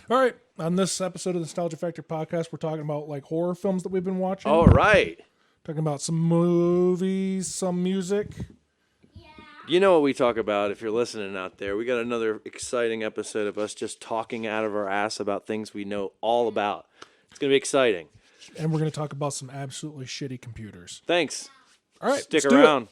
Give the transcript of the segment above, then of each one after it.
All right. On this episode of the Nostalgia Factor podcast, we're talking about like horror films that we've been watching. All right. Talking about some movies, some music. You know what we talk about if you're listening out there. We got another exciting episode of us just talking out of our ass about things we know all about. It's going to be exciting. And we're going to talk about some absolutely shitty computers. Thanks. All right. Stick around.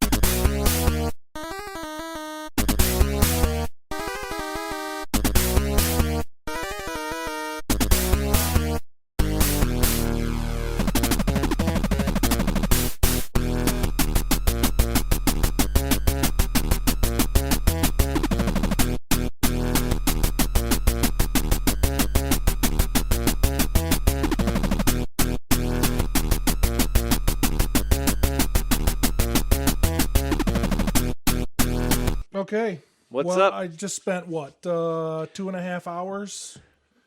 Okay. What's up? I just spent, 2.5 hours?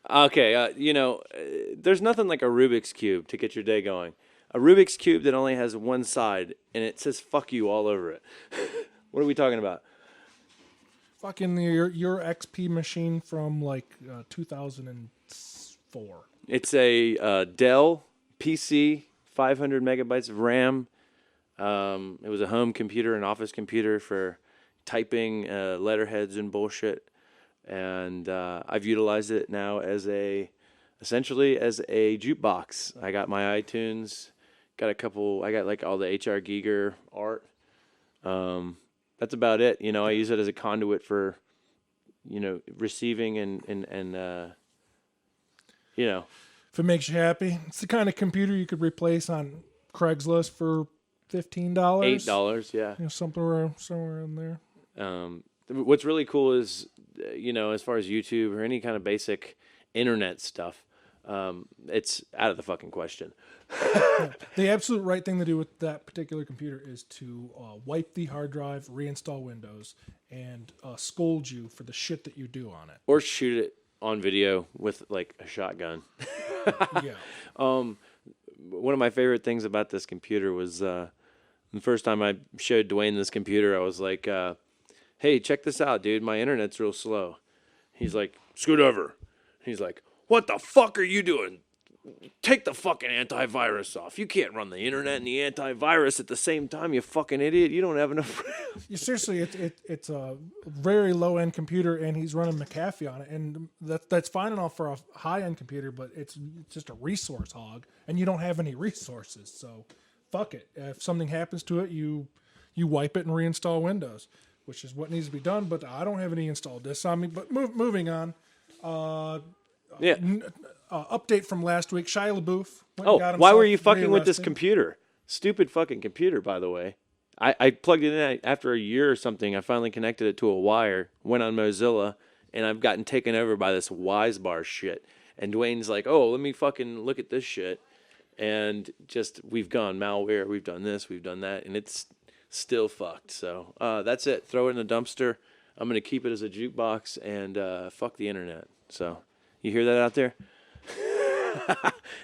Okay, there's nothing like a Rubik's Cube to get your day going. A Rubik's Cube that only has one side, and it says fuck you all over it. What are we talking about? Fucking your XP machine from like 2004. It's a Dell PC, 500 megabytes of RAM. It was a home computer, an office computer for typing letterheads and bullshit. And I've utilized it now essentially as a jukebox. I got my iTunes, I got like all the H.R. Giger art. That's about it. I use it as a conduit for, receiving and If it makes you happy, it's the kind of computer you could replace on Craigslist for $15. $8, yeah. Somewhere in there. What's really cool is, as far as YouTube or any kind of basic internet stuff, it's out of the fucking question. Yeah. The absolute right thing to do with that particular computer is to wipe the hard drive, reinstall Windows, and scold you for the shit that you do on it. Or shoot it on video with like a shotgun. Yeah. One of my favorite things about this computer was the first time I showed Duane this computer, I was like, hey, check this out, dude. My internet's real slow. He's like, scoot over. He's like, what the fuck are you doing? Take the fucking antivirus off. You can't run the internet and the antivirus at the same time, you fucking idiot. You don't have enough RAM. Seriously, it's a very low-end computer, and he's running McAfee on it. And that's fine and all for a high-end computer, but it's just a resource hog, and you don't have any resources. So fuck it. If something happens to it, you wipe it and reinstall Windows, which is what needs to be done. But I don't have any installed disks on me. But moving on. Yeah. Update from last week. Shia LaBeouf. Why were you fucking with this computer? Stupid fucking computer, by the way. I plugged it in after a year or something. I finally connected it to a wire, went on Mozilla, and I've gotten taken over by this Wisebar shit. And Duane's like, oh, let me fucking look at this shit. And we've gone malware, we've done this, we've done that, and it's still fucked. So that's it. Throw it in the dumpster. I'm going to keep it as a jukebox and fuck the internet. So you hear that out there?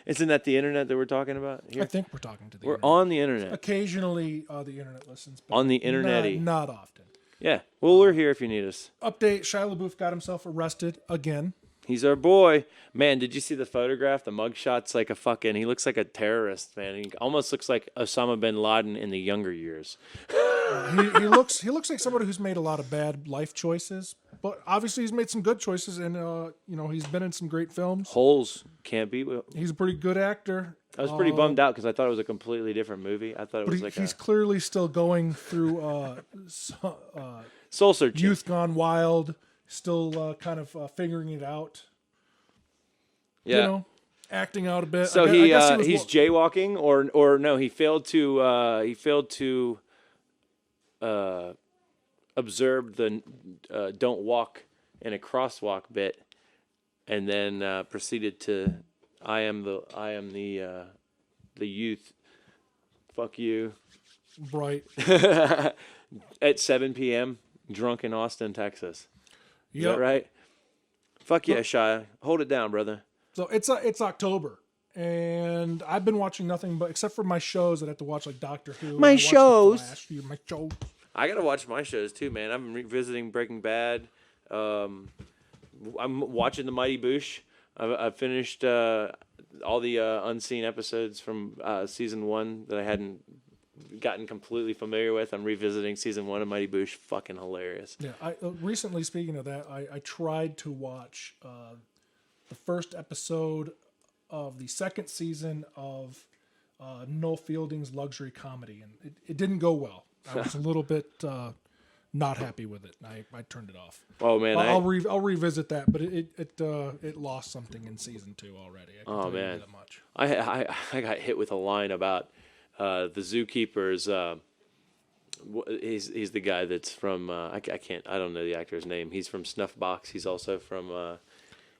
Isn't that the internet that we're talking about here? I think we're talking to the internet. We're on the internet. Occasionally the internet listens. But on the internet-y. Not often. Yeah. Well, we're here if you need us. Update, Shia LaBeouf got himself arrested again. He's our boy. Man, did you see the photograph? The mugshot's like he looks like a terrorist, man. He almost looks like Osama bin Laden in the younger years. He looks like somebody who's made a lot of bad life choices, but obviously he's made some good choices, and he's been in some great films. Holes can't beat. He's a pretty good actor. I was pretty bummed out because I thought it was a completely different movie. I thought it was he's clearly still going through soul searching. Youth Gone Wild, still kind of figuring it out. Yeah. Acting out a bit. So he's jaywalking, or no, he failed to observe the don't walk in a crosswalk bit, and then proceeded to I am the youth. Fuck you. Right. At 7 p.m. drunk in Austin, Texas. Is Yep. that right? Fuck yeah, Shia. Hold it down, brother. So it's October, and I've been watching nothing but except for my shows that I have to watch, like Doctor Who. My shows. My shows. I gotta watch my shows too, man. I'm revisiting Breaking Bad. I'm watching The Mighty Boosh. I've finished all the unseen episodes from season 1 that I hadn't gotten completely familiar with. I'm revisiting season 1 of Mighty Boosh. Fucking hilarious. Yeah, I recently, speaking of that, I tried to watch the first episode of the second season of Noel Fielding's luxury comedy, and it didn't go well. I was a little bit not happy with it. I turned it off. Oh man, I'll revisit that, but it lost something in season 2 already. I can tell you that much. I got hit with a line about the zookeeper's. He's the guy that's from I don't know the actor's name. He's from Snuffbox. He's also from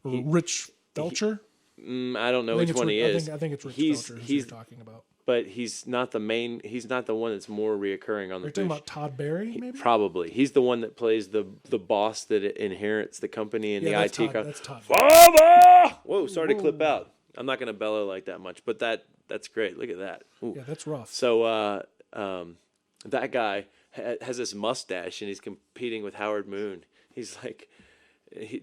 Rich Felcher. I don't know which one he is. I think it's Rich Felcher who you're talking about. But he's not the main. He's not the one that's more reoccurring on the. You're talking about Todd Barry, maybe? Probably. He's the one that plays the boss that inherits the company and the IT. That's Todd. Father! Whoa! Sorry to clip out. I'm not going to bellow like that much, but that's great. Look at that. Ooh. Yeah, that's rough. So that guy has this mustache, and he's competing with Howard Moon. He's like,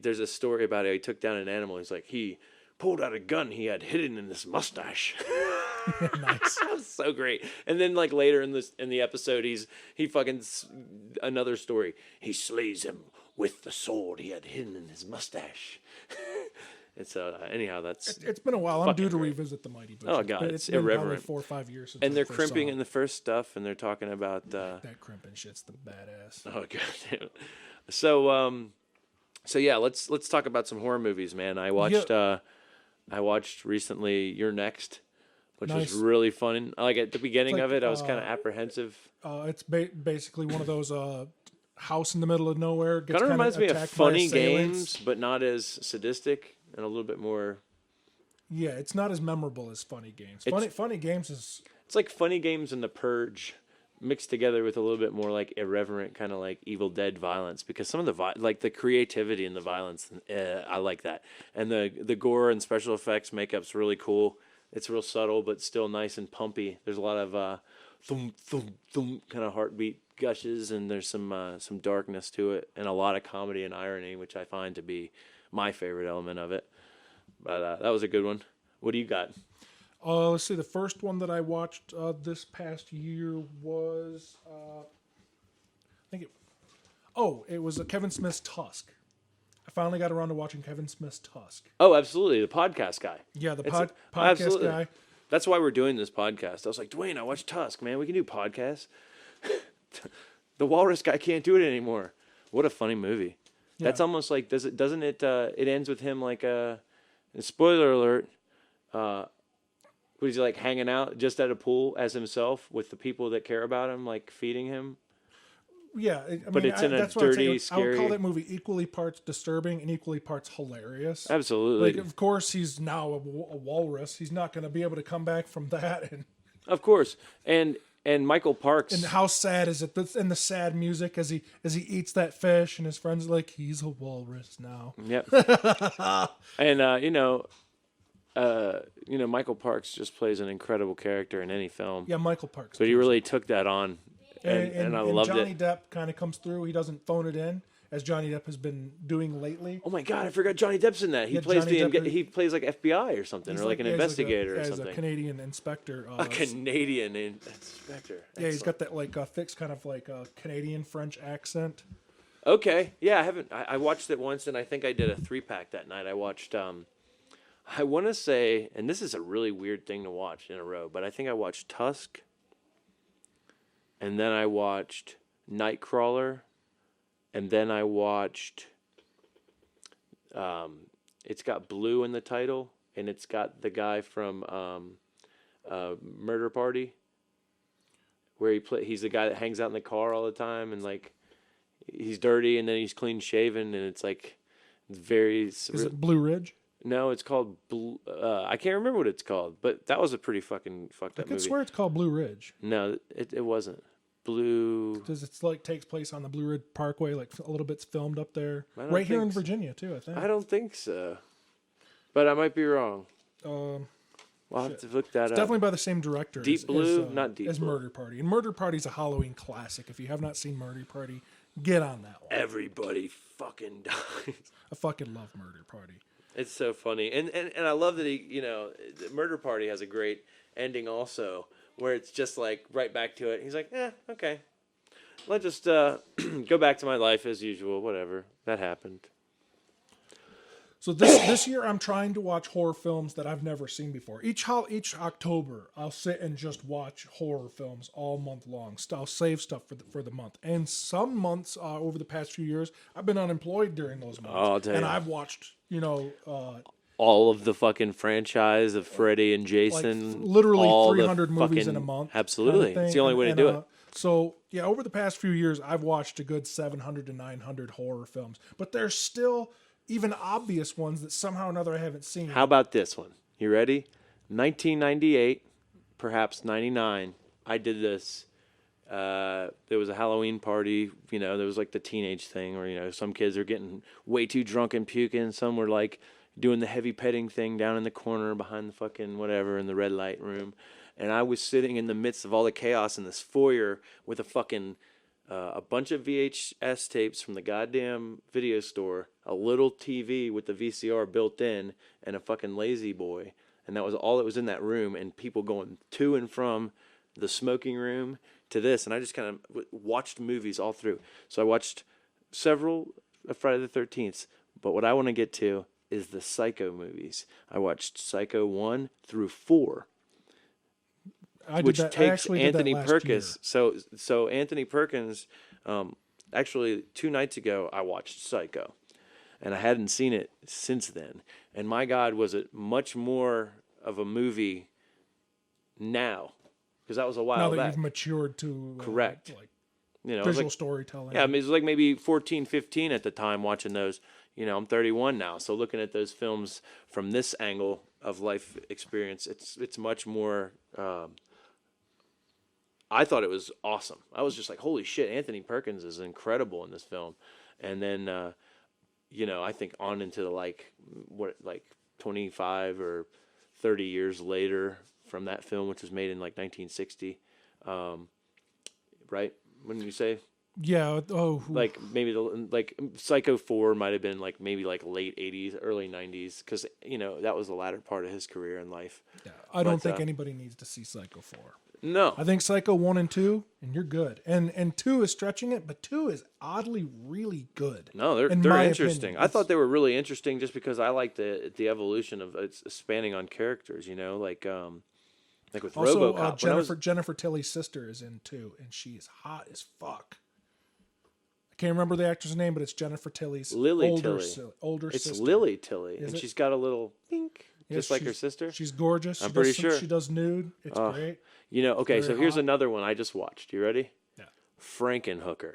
there's a story about it. He took down an animal. He's like, he pulled out a gun he had hidden in his mustache. Nice. That's so great. And then like later in the episode, he fucking another story. He slays him with the sword he had hidden in his mustache. It's anyhow it's been a while. I'm due to revisit the Mighty Boosh. Oh god, it's been irreverent. 4 or 5 years since and they're first crimping saw in the first stuff, and they're talking about that crimping shit's the badass. Oh god. So yeah, let's talk about some horror movies, man. I watched recently You're Next, which was really fun. Like at the beginning of it, I was kind of apprehensive. It's basically one of those house in the middle of nowhere. Kind of reminds me of Funny Games, but not as sadistic and a little bit more. Yeah, it's not as memorable as Funny Games. Funny Games is. It's like Funny Games and The Purge mixed together with a little bit more like irreverent kind of like Evil Dead violence, because some of the the creativity and the violence, I like that, and the gore and special effects makeup's really cool. It's real subtle but still nice and pumpy. There's a lot of thump thump thump kind of heartbeat gushes, and there's some darkness to it, and a lot of comedy and irony, which I find to be my favorite element of it. But that was a good one. What do you got? Let's see. The first one that I watched this past year was, it was Kevin Smith's Tusk. I finally got around to watching Kevin Smith's Tusk. Oh, absolutely, the podcast guy. Yeah, the podcast absolutely. guy. That's why we're doing this podcast. I was like, Duane, I watched Tusk, man. We can do podcasts. The Walrus guy can't do it anymore. What a funny movie. Yeah. That's almost like doesn't it? It ends with him like spoiler alert. Was he like hanging out just at a pool as himself with the people that care about him, like feeding him? Yeah, it's in a dirty, scary. I would call that movie equally parts disturbing and equally parts hilarious. Absolutely. Like, of course, he's now a walrus. He's not going to be able to come back from that. And of course, and Michael Parks. And how sad is it? And the sad music as he eats that fish, and his friends are like, he's a walrus now. Yep. And Michael Parks just plays an incredible character in any film. Yeah, Michael Parks. But he really took that on, and I loved Johnny it. Depp kind of comes through. He doesn't phone it in, as Johnny Depp has been doing lately. Oh my God, I forgot Johnny Depp's in that. He plays he plays like FBI or something, or like an investigator or something. He's a Canadian inspector. A Canadian inspector. Excellent. Yeah, he's got that like fixed kind of like a Canadian French accent. Okay, yeah, I haven't. I watched it once, and I think I did a 3-pack that night. I watched. I want to say, and this is a really weird thing to watch in a row, but I think I watched Tusk, and then I watched Nightcrawler, and then I watched. It's got Blue in the title, and it's got the guy from Murder Party, where he's the guy that hangs out in the car all the time, and like he's dirty, and then he's clean shaven, and it's like very. Is it Blue Ridge? No, it's called Blue. I can't remember what it's called, but that was a pretty fucking fucked up movie. I swear it's called Blue Ridge. No, it wasn't. Blue. Because it's like takes place on the Blue Ridge Parkway, like a little bit's filmed up there, right here in Virginia too. I think. I don't think so, but I might be wrong. We'll have to look that up. Definitely by the same director. Deep Blue, not Deep as Blue. Murder Party, and Murder Party's a Halloween classic. If you have not seen Murder Party, get on that one. Everybody fucking dies. I fucking love Murder Party. It's so funny, and I love that he, the Murder Party has a great ending also, where it's just like right back to it. He's like, okay, let's just go back to my life as usual. Whatever, that happened. So this year I'm trying to watch horror films that I've never seen before. Each October I'll sit and just watch horror films all month long. I'll save stuff for the month. And some months over the past few years I've been unemployed during those months, I'll tell you. I've watched All of the fucking franchise of Freddy and Jason, literally all 300 the movies fucking, in a month. Absolutely, it's the only way to do it. So yeah, over the past few years I've watched a good 700 to 900 horror films, but there's still even obvious ones that somehow or another I haven't seen. How about this one? You ready? 1998, perhaps 99. I did this. There was a Halloween party. There was like the teenage thing where, some kids are getting way too drunk and puking. Some were like doing the heavy petting thing down in the corner behind the fucking whatever in the red light room. And I was sitting in the midst of all the chaos in this foyer with a fucking a bunch of VHS tapes from the goddamn video store, a little TV with the VCR built in, and a fucking Lazy Boy. And that was all that was in that room, and people going to and from the smoking room to this. And I just kind of watched movies all through. So I watched several of Friday the 13th, but what I want to get to is the Psycho movies. I watched Psycho 1 through 4. Which takes Anthony Perkins. So Anthony Perkins, actually 2 nights ago I watched Psycho, and I hadn't seen it since then. And my God, was it much more of a movie now? Because that was a while back. Now that you've matured to correct, visual storytelling. Yeah, I mean, it was like maybe 14, 15 at the time watching those. I'm 31 now, so looking at those films from this angle of life experience, it's much more. I thought it was awesome. I was just like, holy shit, Anthony Perkins is incredible in this film. And then, I think on into the 25 or 30 years later from that film, which was made in like 1960, right? Wouldn't you say? Yeah. Oh, like maybe Psycho 4 might have been like maybe like late 80s, early 90s, because that was the latter part of his career in life. Yeah, I don't think anybody needs to see Psycho 4. No, I think Psycho 1 and 2, and you're good. And 2 is stretching it, but 2 is oddly really good. No, they're interesting. I thought they were really interesting just because I like the evolution of it's spanning on characters. Like with also, RoboCop. Jennifer Tilly's sister is in 2, and she is hot as fuck. I can't remember the actress name, but it's Jennifer Tilly's older sister. It's Lily Tilly, and she's got a little pink, just like her sister. She's gorgeous. I'm pretty sure she does nude. It's great. Okay, so here's another one I just watched. You ready? Yeah. Frankenhooker.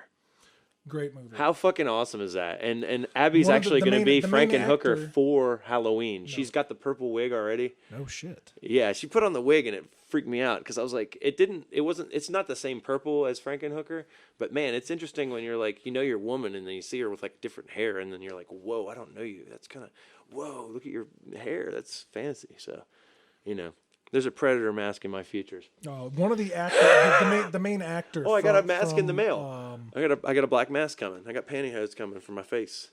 Great movie. How fucking awesome is that? And Abby's actually going to be Frankenhooker for Halloween. No. She's got the purple wig already. No shit. Yeah, she put on the wig and it freaked me out because I was like, it's not the same purple as Frankenhooker, but man, it's interesting when you're like, you're a woman and then you see her with like different hair and then you're like, whoa, I don't know you. That's kind of, whoa, look at your hair. That's fancy. So, there's a predator mask in my features. One of the actors, the main actor. Oh, I got a mask in the mail. I got a black mask coming. I got pantyhose coming for my face.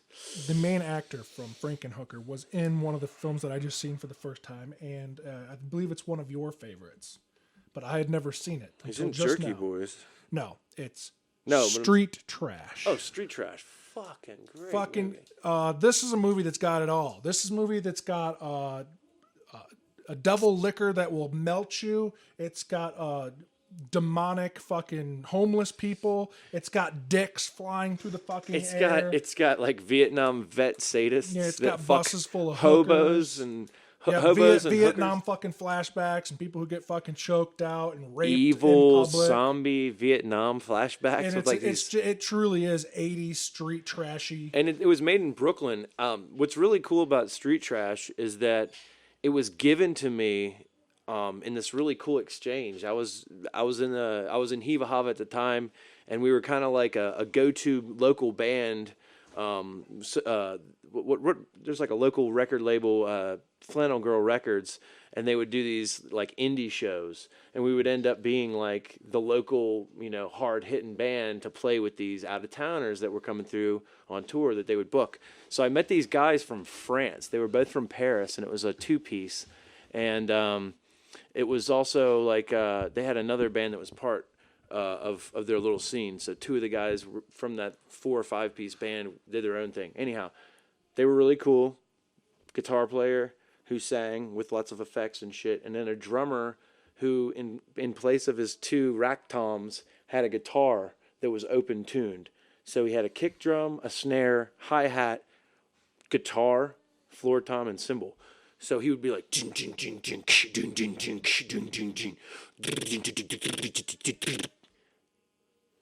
The main actor from Frankenhooker was in one of the films that I just seen for the first time, and I believe it's one of your favorites, but I had never seen it. He's in Jerky Boys. No, it's Street Trash. Oh, Street Trash. Fucking great. Fucking. This is a movie that's got it all. This is a movie that's got a devil liquor that will melt you. It's got demonic fucking homeless people. It's got dicks flying through the fucking air. It's got like Vietnam vet sadists. Yeah, it's got buses full of hobos and hobos and Vietnam hookers. fucking flashbacks and people who get fucking choked out and raped. Evil in public. zombie Vietnam flashbacks. And it truly is 80s street trashy. And it was made in Brooklyn. What's really cool about Street Trash is that it was given to me in this really cool exchange. I was in Hiva Hava at the time, and we were kind of like a go-to local band There's like a local record label, Flannel Girl Records, and they would do these like indie shows, and we would end up being like the local, hard hitting band to play with these out of towners that were coming through on tour that they would book. So I met these guys from France. They were both from Paris, and it was a 2-piece, and it was also like they had another band that was part of their little scene. So 2 of the guys from that 4 or 5-piece band did their own thing. Anyhow, they were really cool. Guitar player who sang with lots of effects and shit, and then a drummer who, in place of his 2 rack toms, had a guitar that was open tuned. So he had a kick drum, a snare, hi-hat, guitar, floor tom, and cymbal. So he would be like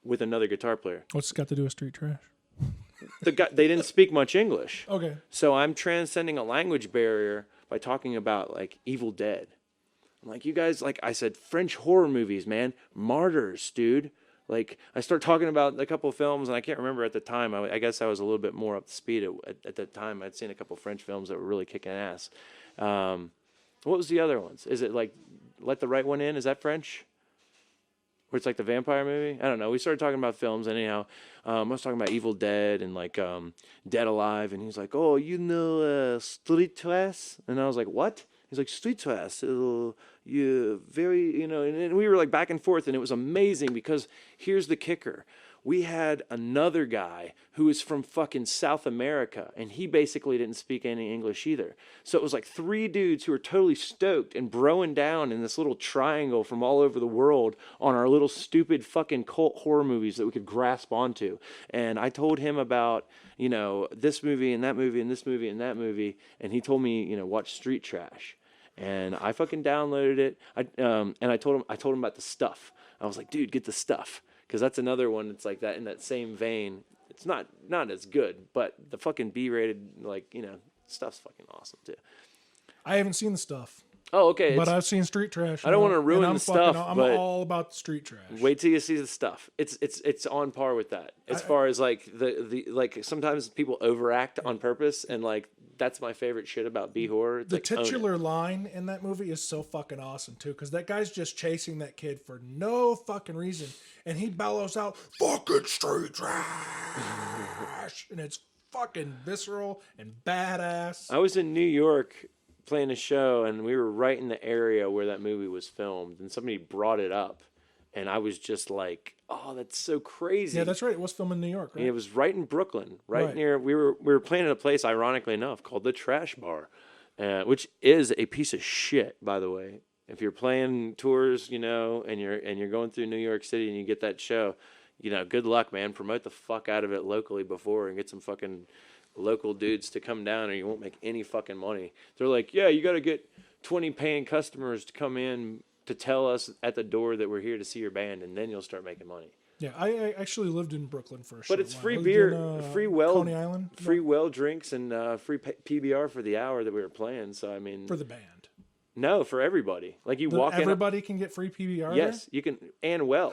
with another guitar player. What's it got to do with street trash? They didn't speak much English. Okay. So I'm transcending a language barrier by talking about like Evil Dead. I'm like, you guys, like I said, French horror movies, man, Martyrs, dude. Like I start talking about a couple of films, and I can't remember at the time. I guess I was a little bit more up to speed at that time. I'd seen a couple of French films that were really kicking ass. What was the other ones? Is it like Let the Right One In? Is that French? Where it's like the vampire movie? I don't know. We started talking about films, and anyhow, I was talking about Evil Dead and like Dead Alive, and he's like, "Oh, Street Trash?" And I was like, "What?" He's like, "Street Trash. You very, and we were like back and forth, and it was amazing because here's the kicker. We had another guy who was from fucking South America, and he basically didn't speak any English either. So it was like 3 dudes who were totally stoked and broing down in this little triangle from all over the world on our little stupid fucking cult horror movies that we could grasp onto. And I told him about, this movie and that movie and this movie and that movie, and he told me, watch Street Trash. And I fucking downloaded it. And I told him about The Stuff. I was like, dude, get The Stuff. Because that's another one that's like that in that same vein. It's not as good, but the fucking B-rated, stuff's fucking awesome too. I haven't seen The Stuff. Oh, okay. But I've seen Street Trash. I don't want to ruin The Stuff. I'm but all about Street Trash. Wait till you see The Stuff. It's on par with that. As far as like the like sometimes people overact on purpose, and like that's my favorite shit about B horror. The titular line in that movie is so fucking awesome too, because that guy's just chasing that kid for no fucking reason, and he bellows out "fucking street trash," and it's fucking visceral and badass. I was in New York playing a show, and we were right in the area where that movie was filmed, and somebody brought it up, and I was just like, oh, that's so crazy. Yeah, that's right. It was filmed in New York, right? And it was right in Brooklyn, right near. We were playing at a place, ironically enough, called the Trash Bar, which is a piece of shit, by the way. If you're playing tours, and you're going through New York City and you get that show, good luck, man. Promote the fuck out of it locally before and get some fucking local dudes to come down, or you won't make any fucking money. They're like, yeah, you got to get 20 paying customers to come in to tell us at the door that we're here to see your band, and then you'll start making money. Yeah, I actually lived in Brooklyn for a short But it's while. free beer, free Coney Island, free well drinks, and free PBR for the hour that we were playing. So I mean, for the band. No, for everybody. Like you walk in. Everybody can get free PBR. Yes, there? you can, and well.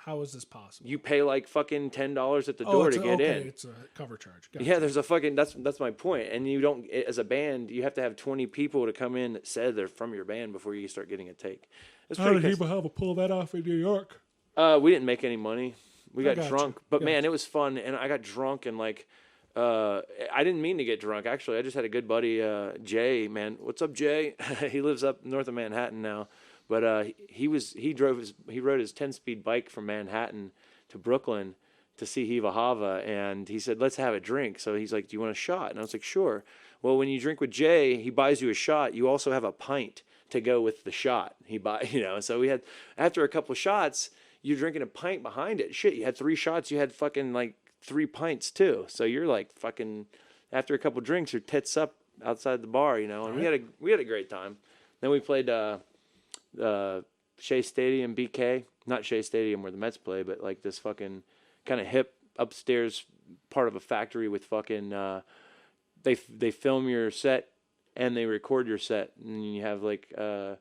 How is this possible? You pay like fucking $10 at the door to get in. It's a cover charge. Gotcha. Yeah, there's a fucking that's my point. And you don't, as a band, you have to have 20 people to come in that said they're from your band before you start getting a take. How did people have to pull that off in New York? We didn't make any money. We got drunk, but man, Gotcha. it was fun. And I got drunk and like, I didn't mean to get drunk. Actually, I just had a good buddy, Jay. Man, what's up, Jay? He lives up north of Manhattan now. But he rode his 10-speed bike from Manhattan to Brooklyn to see Hiva Hava, and he said, let's have a drink. So he's like, do you want a shot? And I was like, sure. Well, when you drink with Jay, he buys you a shot. You also have a pint to go with the shot. So we had, after a couple of shots, you're drinking a pint behind it. Shit, you had 3 shots, you had fucking like 3 pints too. So you're like fucking, after a couple of drinks, your tits up outside the bar, and we had a great time. Then we played Shea Stadium, BK, not Shea Stadium where the Mets play, but like this fucking kind of hip upstairs part of a factory with fucking they film your set and they record your set, and you have like a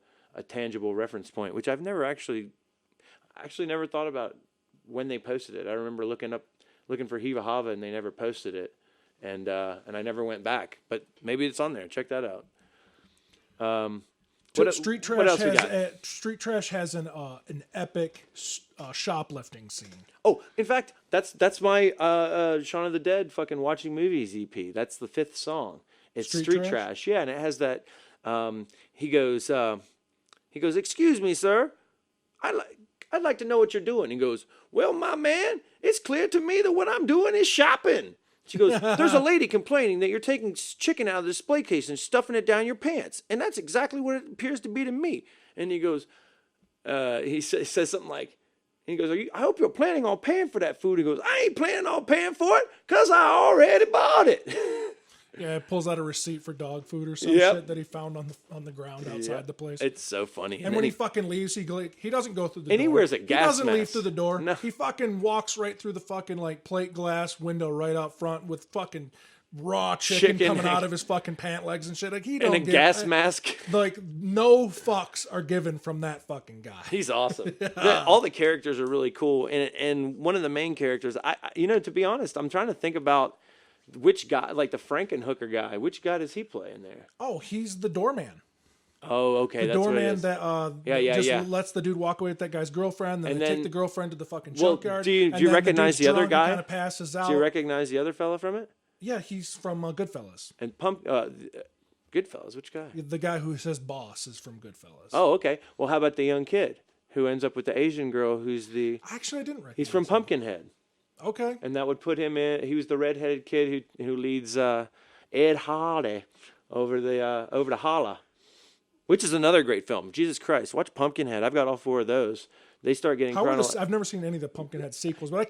tangible reference point, which I've never actually never thought about when they posted it. I remember looking looking for Hiva Hava, and they never posted it, and I never went back. But maybe it's on there. Check that out. Street Trash what else we has got? Street Trash has an epic shoplifting scene. Oh, in fact, that's my Shaun of the Dead fucking watching movies EP. That's the 5th song. It's Street Trash. Yeah, and it has that. He goes, "Excuse me, sir. I'd like to know what you're doing." He goes, "Well, my man, it's clear to me that what I'm doing is shopping." She goes, "There's a lady complaining that you're taking chicken out of the display case and stuffing it down your pants, and that's exactly what it appears to be to me." And he goes, he says something like, and he goes, "I hope you're planning on paying for that food." He goes, "I ain't planning on paying for it because I already bought it." Yeah, it pulls out a receipt for dog food or some shit that he found on the ground outside the place. It's so funny. And when he fucking leaves, he doesn't go through the door. And he wears a gas He doesn't leave mask. through the door. No. He fucking walks right through the fucking like plate glass window right out front with fucking raw chicken coming out of his fucking pant legs and shit. Like he don't and a gas mask. Like no fucks are given from that fucking guy. He's awesome. All the characters are really cool, and one of the main characters, to be honest, I'm trying to think about which guy, like the Frankenhooker guy, which guy does he play in there? Oh, he's the doorman. Oh, okay, The that's what it doorman is. that just lets the dude walk away with that guy's girlfriend, then they take the girlfriend to the fucking junkyard. Do you recognize the other guy? Kind of passes out. Do you recognize the other fella from it? Yeah, he's from Goodfellas. And Goodfellas, which guy? The guy who says boss is from Goodfellas. Oh, okay. Well, how about the young kid who ends up with the Asian girl who's Actually, I didn't recognize he's from him. Pumpkinhead. Okay. And that would put him in. He was the redheaded kid who leads Ed Hardy over to Holla, which is another great film. Jesus Christ, watch Pumpkinhead. I've got all 4 of those. They start getting. I've never seen any of the Pumpkinhead sequels, but I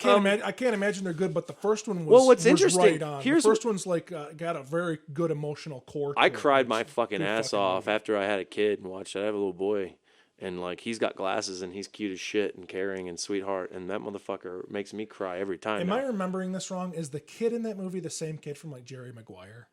can't imagine they're good. But the first one was what's interesting? Right on. The first one's like got a very good emotional core. I cried my fucking ass off after I had a kid and watched it. I have a little boy. And, like, he's got glasses, and he's cute as shit and caring and sweetheart. And that motherfucker makes me cry every time. Am I remembering this wrong? Is the kid in that movie the same kid from, like, Jerry Maguire?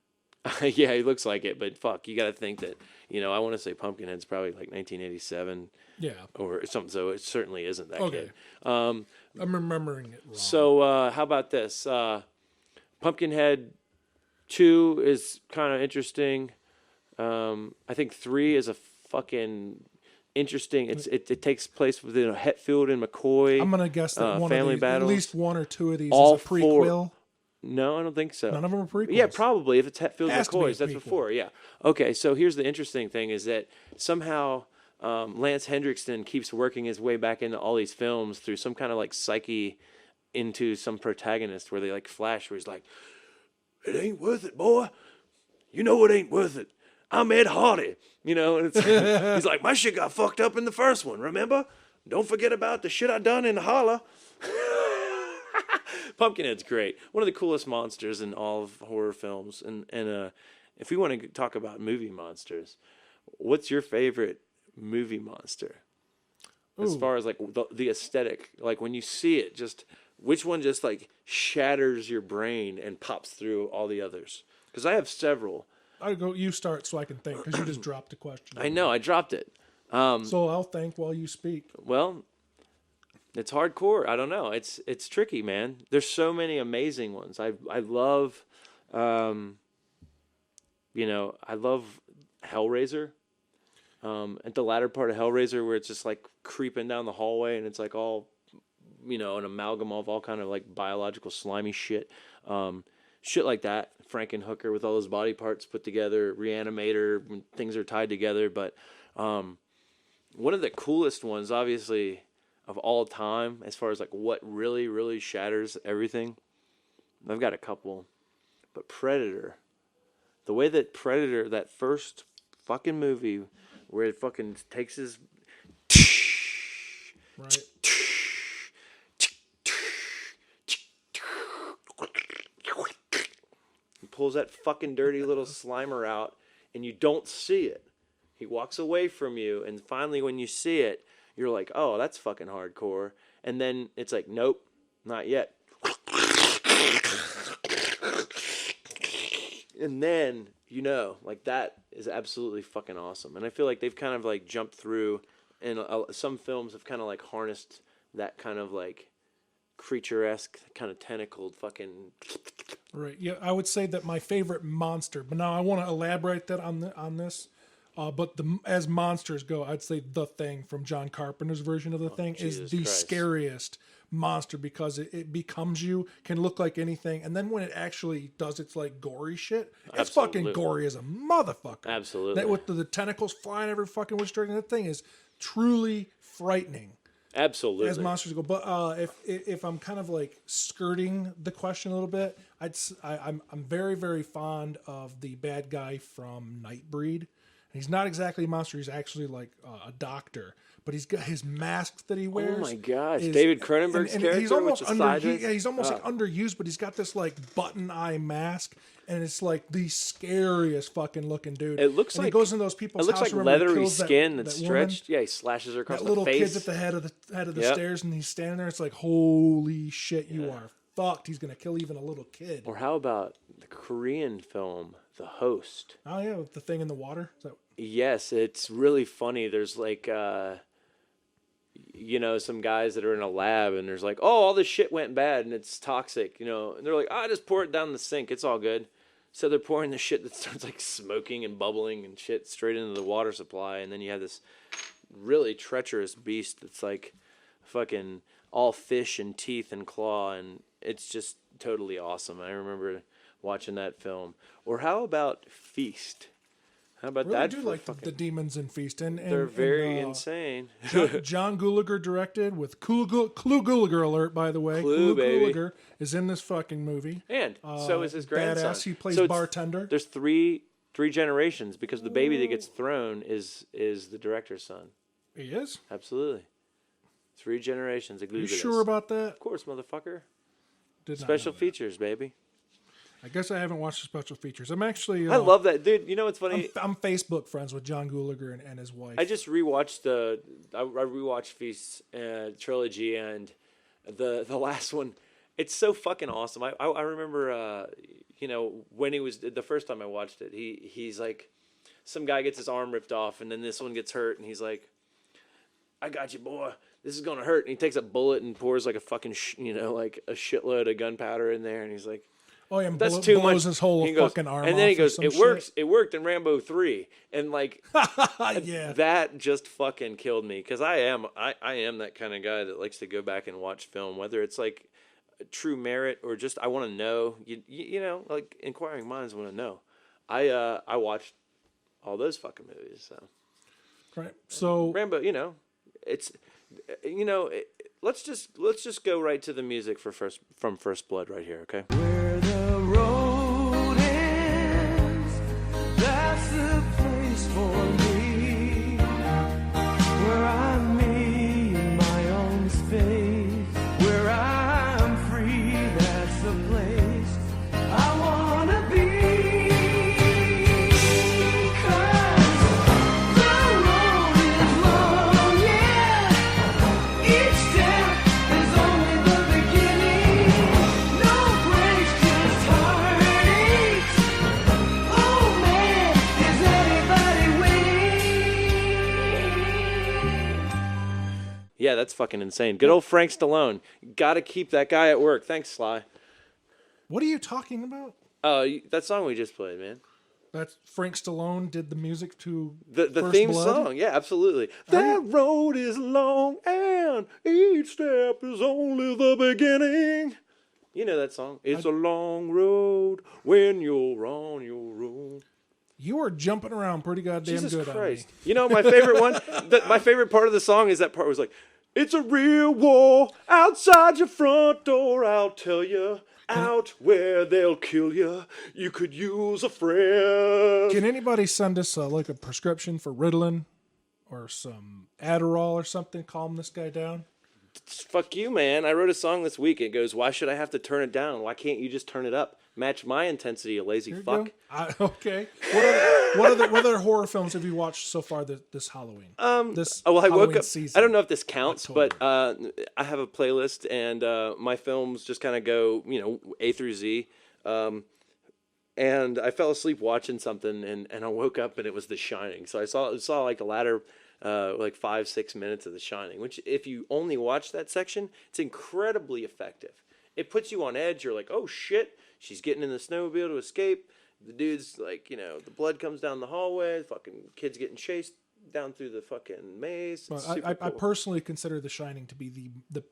Yeah, he looks like it. But, fuck, you got to think that, I want to say Pumpkinhead's probably, like, 1987. Yeah. Or something. So it certainly isn't that kid. I'm remembering it wrong. So, how about this? Pumpkinhead 2 is kind of interesting. I think 3 is a fucking... interesting. It takes place within Hetfield and McCoy. I'm gonna guess that at least 1 or 2 of these All is a prequel. No, I don't think so. None of them are prequels. Yeah, probably if it's Hetfield and Has to be a McCoy's, that's prequel. before. Yeah. Okay, so here's the interesting thing: is that somehow Lance Hendrickson keeps working his way back into all these films through some kind of like psyche into some protagonist where they like flash where he's like, "It ain't worth it, boy. You know it ain't worth it. I'm Ed Hardy." And it's, he's like, "My shit got fucked up in the first one, remember? Don't forget about the shit I done in the holla." Pumpkinhead's great. One of the coolest monsters in all of horror films. And if we want to talk about movie monsters, what's your favorite movie monster? As far as like the aesthetic, like when you see it, just which one just like shatters your brain and pops through all the others? Because I have several. You start so I can think, because you just dropped the question. I know, I dropped it. So I'll think while you speak. Well, it's hardcore. I don't know. It's tricky, man. There's so many amazing ones. I love, I love Hellraiser. At the latter part of Hellraiser, where it's just like creeping down the hallway, and it's like all, an amalgam of all kind of like biological slimy shit. Shit like that. Frankenhooker with all those body parts put together, Reanimator, when things are tied together. But one of the coolest ones, obviously, of all time, as far as like what really, really shatters everything, I've got a couple. But Predator. The way that Predator, that first fucking movie, where it fucking takes his... Right. Pulls that fucking dirty little Slimer out, and you don't see it. He walks away from you, and finally when you see it, you're like, oh, that's fucking hardcore. And then it's like, nope, not yet. And then, like that is absolutely fucking awesome. And I feel like they've kind of like jumped through, and some films have kind of like harnessed that kind of like creature-esque, kind of tentacled fucking. Right. Yeah, I would say that my favorite monster, but now I want to elaborate that on this. But as monsters go, I'd say the Thing from John Carpenter's version of the Thing is Jesus the Christ. scariest monster because it becomes you, can look like anything, and then when it actually does its like gory shit, it's Absolutely. fucking gory as a motherfucker. Absolutely. That with the tentacles flying every fucking which direction, that thing is truly frightening. Absolutely. As monsters go, but if I'm kind of like skirting the question a little bit, I'm very very fond of the bad guy from Nightbreed. He's not exactly a monster; he's actually like a doctor. But he's got his mask that he wears. Oh my gosh, David Cronenberg's character, he's almost which is sideways? he's almost like underused, but he's got this like button eye mask, and it's like the scariest fucking looking dude. It looks and like he goes in those people's it looks house. like remember, he leathery kills skin that that's woman, stretched. Yeah, he slashes her across that the little face. kid's at the head of the stairs, and he's standing there. It's like, holy shit, you are fucked. He's gonna kill even a little kid. Or how about the Korean film, The Host? Oh yeah, with the thing in the water. Is that... Yes, it's really funny. There's like, some guys that are in a lab, and there's like, oh, all this shit went bad, and it's toxic, and they're like, just pour it down the sink. It's all good. So they're pouring the shit that starts like smoking and bubbling and shit straight into the water supply, and then you have this really treacherous beast that's like fucking all fish and teeth and claw, and it's just totally awesome. I remember watching that film. Or how about Feast? How about really that? do like the demons in Feast, and they're very insane. John Gulager directed with Clue Gulager alert, by the way. Clue, baby. Gulager is in this fucking movie, And so is his grandson. Badass. He plays So bartender. There's three generations because the baby that gets thrown is the director's son. He is. Absolutely, 3 generations of Glue. You sure about that? Of course, motherfucker. Did not Special know that. features, baby. I guess I haven't watched the special features. I'm actually. I love that, dude. You know what's funny? I'm Facebook friends with John Gulager and his wife. I just rewatched I rewatched Feast trilogy, and the last one. It's so fucking awesome. I remember when he was the first time I watched it. He's like, some guy gets his arm ripped off, and then this one gets hurt, and he's like, I got you, boy. This is gonna hurt. And he takes a bullet and pours like a fucking like a shitload of gunpowder in there, and he's like, oh yeah, and that's too much. His whole He goes, fucking arm and then he off or goes, some it shit. works. It worked in Rambo 3, and like Yeah. that just fucking killed me, because I am that kind of guy that likes to go back and watch film, whether it's like true merit or just I want to know. Like inquiring minds want to know. I watched all those fucking movies. So Right. So Rambo, it's let's just go right to the music from First Blood right here, okay? Where the road ends, that's the place for me. Where I'm me in my own space. Where I'm free, that's the place I wanna be. 'Cause the road is long, yeah. Each step is only the beginning. No breaks, just heartaches. Oh man, is anybody winning? Yeah, that's fucking insane. Good old Frank Stallone. Got to keep that guy at work. Thanks, Sly. what are you talking about? That song we just played, man. That's Frank Stallone did the music to The First theme Blood? song, yeah, absolutely. That road is long and each step is only the beginning. You know that song. It's a long road when you're on your own. You were jumping around pretty goddamn Jesus good Christ. on me. You know my favorite one? My favorite part of the song is that part was like, it's a real war outside your front door, I'll tell you. Out where they'll kill you, you could use a friend. Can anybody send us like a prescription for Ritalin or some Adderall or something? Calm this guy down. Fuck you, man. I wrote a song this week. It goes, why should I have to turn it down? Why can't you just turn it up? Match my intensity, you lazy Here you fuck. go. Okay. What other horror films have you watched so far this Halloween? This I woke Halloween up. season. I don't know if this counts, October. but I have a playlist, and my films just kind of go, A through Z. And I fell asleep watching something, and I woke up and it was The Shining. So I saw like a ladder like 5-6 minutes of The Shining, which if you only watch that section, it's incredibly effective. It puts you on edge. You're like, oh shit, she's getting in the snowmobile to escape. The dude's like, the blood comes down the hallway. The fucking kid's getting chased down through the fucking maze. It's super I cool. personally consider The Shining to be the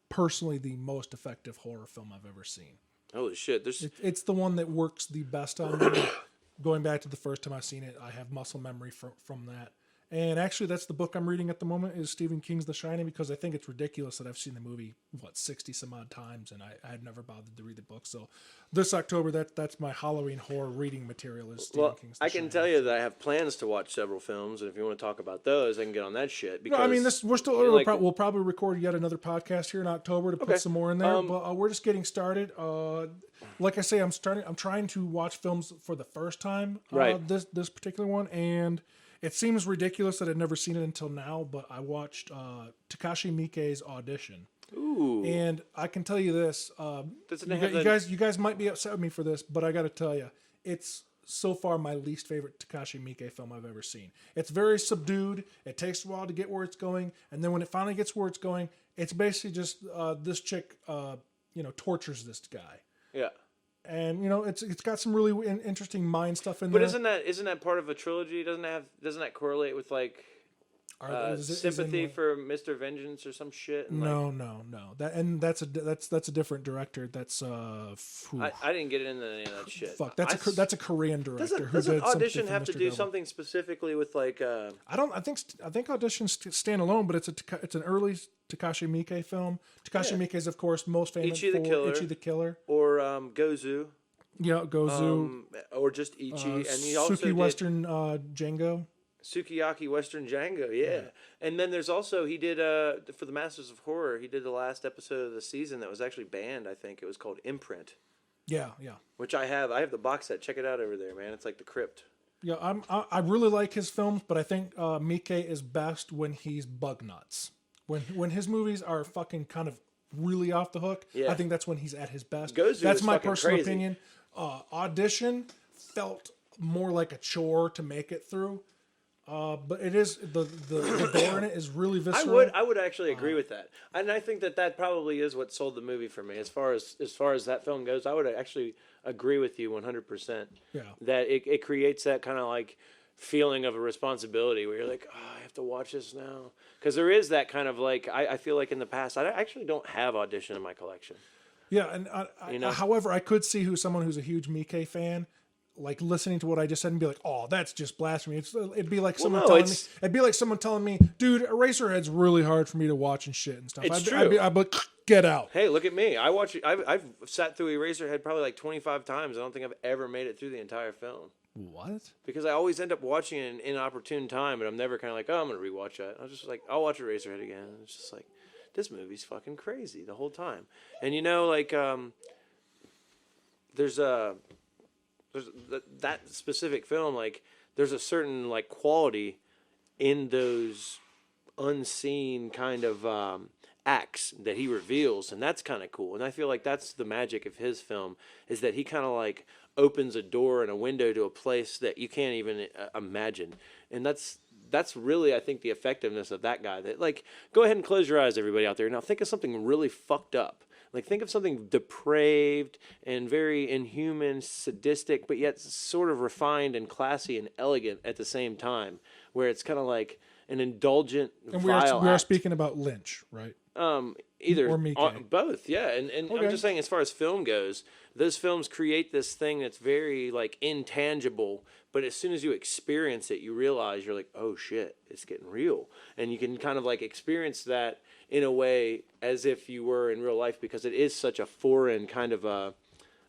personally the most effective horror film I've ever seen. Holy shit! It's the one that works the best on me. Going back to the first time I've seen it, I have muscle memory from that. And actually, that's the book I'm reading at the moment is Stephen King's The Shining, because I think it's ridiculous that I've seen the movie, 60 some odd times, and I had never bothered to read the book. So this October, that's my Halloween horror reading material is Stephen King's The I Shining. can tell you that I have plans to watch several films, and if you want to talk about those, I can get on that shit. Because No, I mean, we're still we'll probably record yet another podcast here in October to Okay. put some more in there. But we're just getting started. Like I say, I'm trying to watch films for the first time. Right. This particular one, and it seems ridiculous that I'd never seen it until now. But I watched Takashi Miike's Audition. Ooh. And I can tell you this: Doesn't it have you guys might be upset with me for this, but I got to tell you, it's so far my least favorite Takashi Miike film I've ever seen. It's very subdued. It takes a while to get where it's going, and then when it finally gets where it's going, it's basically just this chick, tortures this guy, Yeah. and it's got some really interesting mind stuff in But there. isn't that part of a trilogy? Doesn't that correlate with like Is it sympathy like- for Mr. Vengeance or some shit? And No. That's a different director. That's I didn't get into any of that shit. fuck. That's a Korean director who Doesn't did Audition something have for to Mr. do Devil. something specifically with like? I think Audition's standalone, but it's an early Takashi Miike film. Takashi Miike is of course most famous Ichi the for Killer. Ichi the Killer. Or Gozu, Yeah, Gozu. or just Ichi, and he also Suki did Western Django. Sukiyaki Western Django, yeah. And then there's also he did for the Masters of Horror. He did the last episode of the season that was actually banned. I think it was called Imprint, Yeah. which I have. I have the box set. Check it out over there, man. It's like the Crypt. Yeah, I really like his films, but I think Miike is best when he's bug nuts. When his movies are fucking kind of really off the hook, Yeah. I think that's when he's at his best. Gozu That's is my fucking personal crazy. opinion. Audition felt more like a chore to make it through. But it is the gore in it is really visceral. I would actually agree with that, and I think that probably is what sold the movie for me. As far as that film goes, I would actually agree with you 100%. Yeah. That it creates that kind of like feeling of a responsibility where you're like, oh, I have to watch this now, because there is that kind of like I feel like in the past I actually don't have Audition in my collection. Yeah, and however, I could see someone who's a huge Miike fan, like listening to what I just said and be like, "Oh, that's just blasphemy." It'd be like someone telling me, "Dude, Eraserhead's really hard for me to watch and shit and stuff." It's true. I'd be like, "Get out!" Hey, look at me! I've sat through Eraserhead probably like 25 times. I don't think I've ever made it through the entire film. What? Because I always end up watching it in an inopportune time, and I'm never kind of like, oh, I'm going to rewatch that. I was just like, I'll watch Eraserhead again. And it's just like, this movie's fucking crazy the whole time. And there's that specific film, like, there's a certain, like, quality in those unseen kind of acts that he reveals, and that's kind of cool. And I feel like that's the magic of his film, is that he kind of, like, opens a door and a window to a place that you can't even imagine. And that's really, I think, the effectiveness of that guy. That, like, go ahead and close your eyes, everybody out there. Now think of something really fucked up. Like, think of something depraved and very inhuman, sadistic, but yet sort of refined and classy and elegant at the same time, where it's kind of like an indulgent, And vile we are act. speaking about Lynch, right? Either Or Miike. both, yeah. And Okay. I'm just saying, as far as film goes, those films create this thing that's very like intangible, but as soon as you experience it, you realize you're like, oh shit, it's getting real, and you can kind of like experience that in a way as if you were in real life, because it is such a foreign kind of a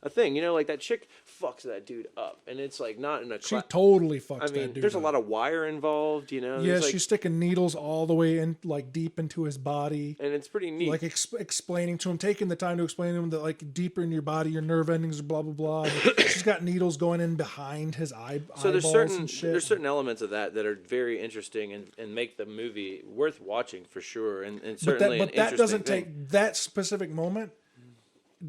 thing, like that chick fucks that dude up, and it's like not in a. She totally fucks I that mean, dude there's a up. lot of wire involved, Yeah, There's, like, she's sticking needles all the way in, like deep into his body. and it's pretty neat. Like explaining to him, taking the time to explain to him that like deeper in your body, your nerve endings are blah blah blah. And she's got needles going in behind his So there's eyeballs and shit. there's certain elements of that are very interesting and make the movie worth watching for sure, and certainly but an that doesn't interesting thing. take that specific moment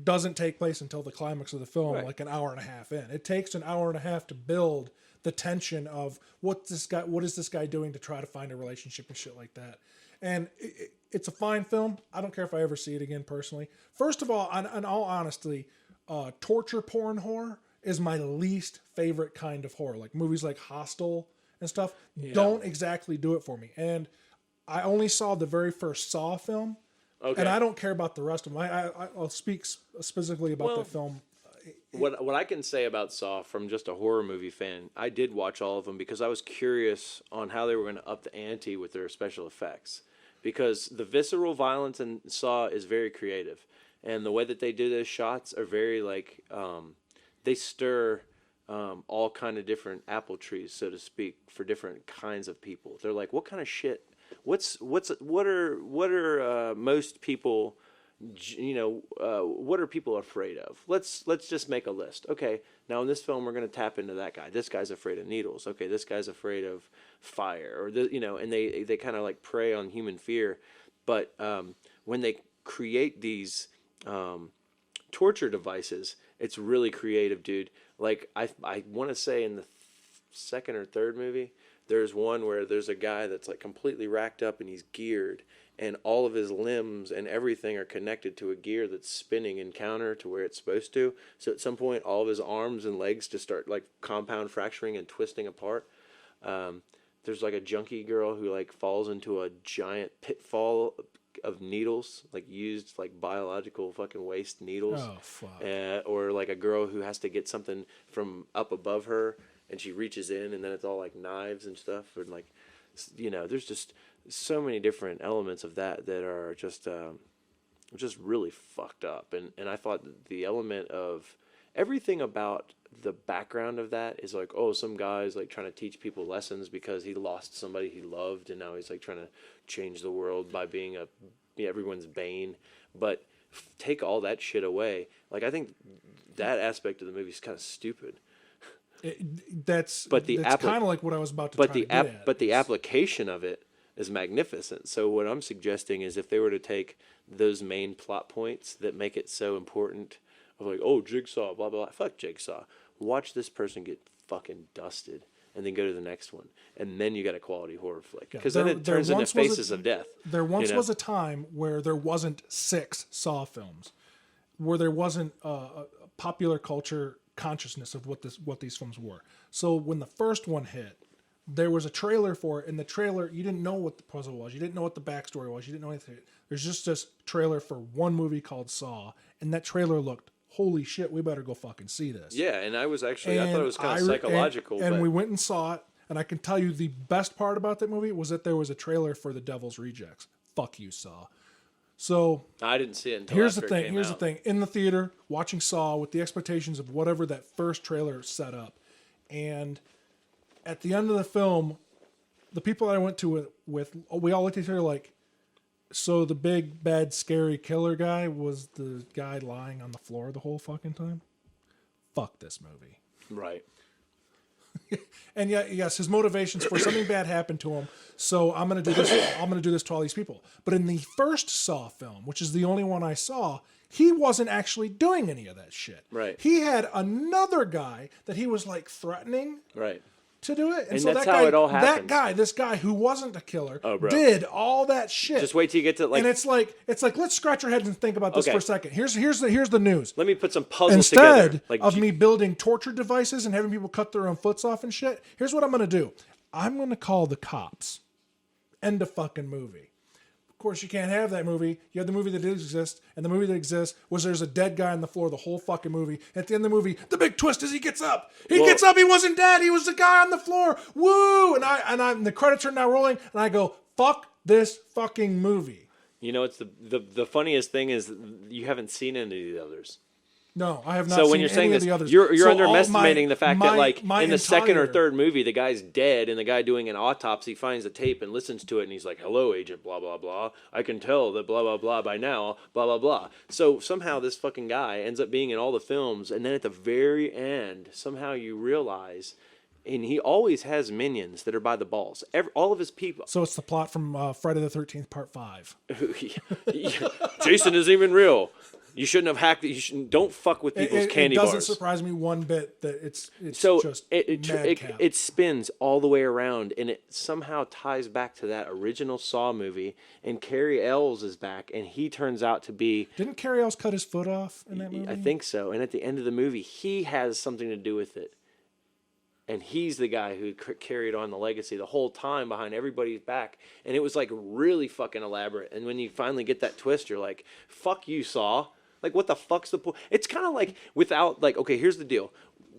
doesn't take place until the climax of the film, Right. like an hour and a half in. It takes an hour and a half to build the tension of what is this guy doing to try to find a relationship and shit like that. And it's a fine film. I don't care if I ever see it again personally. First of all, in all honesty, torture porn horror is my least favorite kind of horror. Like movies like Hostel and stuff don't exactly do it for me. And I only saw the very first Saw film, and I don't care about the rest of them. I'll speak specifically about the film. What I can say about Saw from just a horror movie fan, I did watch all of them because I was curious on how they were going to up the ante with their special effects. Because the visceral violence in Saw is very creative. And the way that they do those shots are very like, they stir all kind of different apple trees, so to speak, for different kinds of people. They're like, what kind of shit? What are most people, what are people afraid of? Let's just make a list. Okay, now in this film we're going to tap into that guy. This guy's afraid of needles. Okay, this guy's afraid of fire, or and they kind of like prey on human fear. But when they create these torture devices, it's really creative, dude. Like I want to say in the second or third movie, there's one where there's a guy that's like completely racked up and he's geared, and all of his limbs and everything are connected to a gear that's spinning in counter to where it's supposed to. So at some point, all of his arms and legs just start like compound fracturing and twisting apart. There's like a junkie girl who like falls into a giant pitfall of needles, like used like biological fucking waste needles. Oh fuck. Or like a girl who has to get something from up above her, and she reaches in, and then it's all like knives and stuff, and like, there's just so many different elements of that are just really fucked up. And I thought the element of everything about the background of that is like, oh, some guy's like trying to teach people lessons because he lost somebody he loved, and now he's like trying to change the world by being everyone's bane. But take all that shit away. Like, I think that aspect of the movie is kind of stupid. That's kind of like what I was about to try to get at. But the application of it is magnificent. So what I'm suggesting is if they were to take those main plot points that make it so important, of like, oh, Jigsaw, blah, blah, blah, fuck Jigsaw. Watch this person get fucking dusted, and then go to the next one. And then you got a quality horror flick. Because then it turns into Faces of Death. There once was a time where there wasn't 6 Saw films, where there wasn't a popular culture consciousness of what these films were. So when the first one hit, there was a trailer for it. In the trailer, you didn't know what the puzzle was. You didn't know what the backstory was. You didn't know anything. There's just this trailer for one movie called Saw, and that trailer looked, holy shit, we better go fucking see this. Yeah, and I thought it was kind of psychological. And we went and saw it, and I can tell you the best part about that movie was that there was a trailer for The Devil's Rejects. Fuck you, Saw. So I didn't see it until here's after the thing. it came Here's out. the thing. In the theater, watching Saw with the expectations of whatever that first trailer set up, and at the end of the film, the people that I went to with we all looked at each other like, so the big bad scary killer guy was the guy lying on the floor the whole fucking time? Fuck this movie. Right. And yes, his motivations for something bad happened to him. So I'm going to do this. I'm going to do this to all these people. But in the first Saw film, which is the only one I saw, he wasn't actually doing any of that shit. Right. He had another guy that he was like threatening Right. to do it. And so that's that how guy, it all happens. This guy who wasn't a killer, bro. did all that shit. Just wait till you get to like. And it's like let's scratch our heads and think about this Okay. for a second. Here's the news. Let me put some puzzles Instead together. Like of me building torture devices and having people cut their own foots off and shit, here's what I'm going to do. I'm going to call the cops. End of fucking movie. Of course, you can't have that movie. You have the movie that did exist, and the movie that exists was there's a dead guy on the floor the whole fucking movie. At the end of the movie, the big twist is he gets up. He gets up. He wasn't dead. He was the guy on the floor. Woo! And the credits are now rolling, and I go, fuck this fucking movie. it's the funniest thing is you haven't seen any of the others. No, I have not So seen when you're any saying of this, the others. you're So underestimating the fact that like my in the second or entire- third movie, the guy's dead, and the guy doing an autopsy finds the tape and listens to it, and he's like, "Hello, Agent blah blah blah. I can tell that blah blah blah by now, blah blah blah." So somehow this fucking guy ends up being in all the films, and then at the very end, somehow you realize. And he always has minions that are by the balls. All of his people. So it's the plot from Friday the 13th, Part 5. Jason isn't even real. You shouldn't have hacked it. You shouldn't. Don't fuck with people's candy it doesn't bars. surprise me one bit that it's So just it madcap. it spins all the way around, and it somehow ties back to that original Saw movie. And Cary Elves is back, and he turns out to be. Didn't Cary Elves cut his foot off in that movie? I think so. And at the end of the movie, he has something to do with it. And he's the guy who carried on the legacy the whole time behind everybody's back. And it was like really fucking elaborate. And when you finally get that twist, you're like, fuck you, Saw. Like, what the fuck's the point? It's kind of like without, like, okay, here's the deal.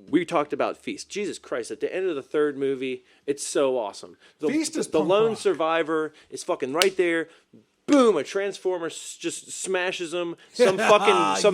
We talked about Feast. Jesus Christ, at the end of the third movie, it's so awesome. Feast is the punk lone rock. survivor is fucking right there. Boom! A transformer just smashes him. Some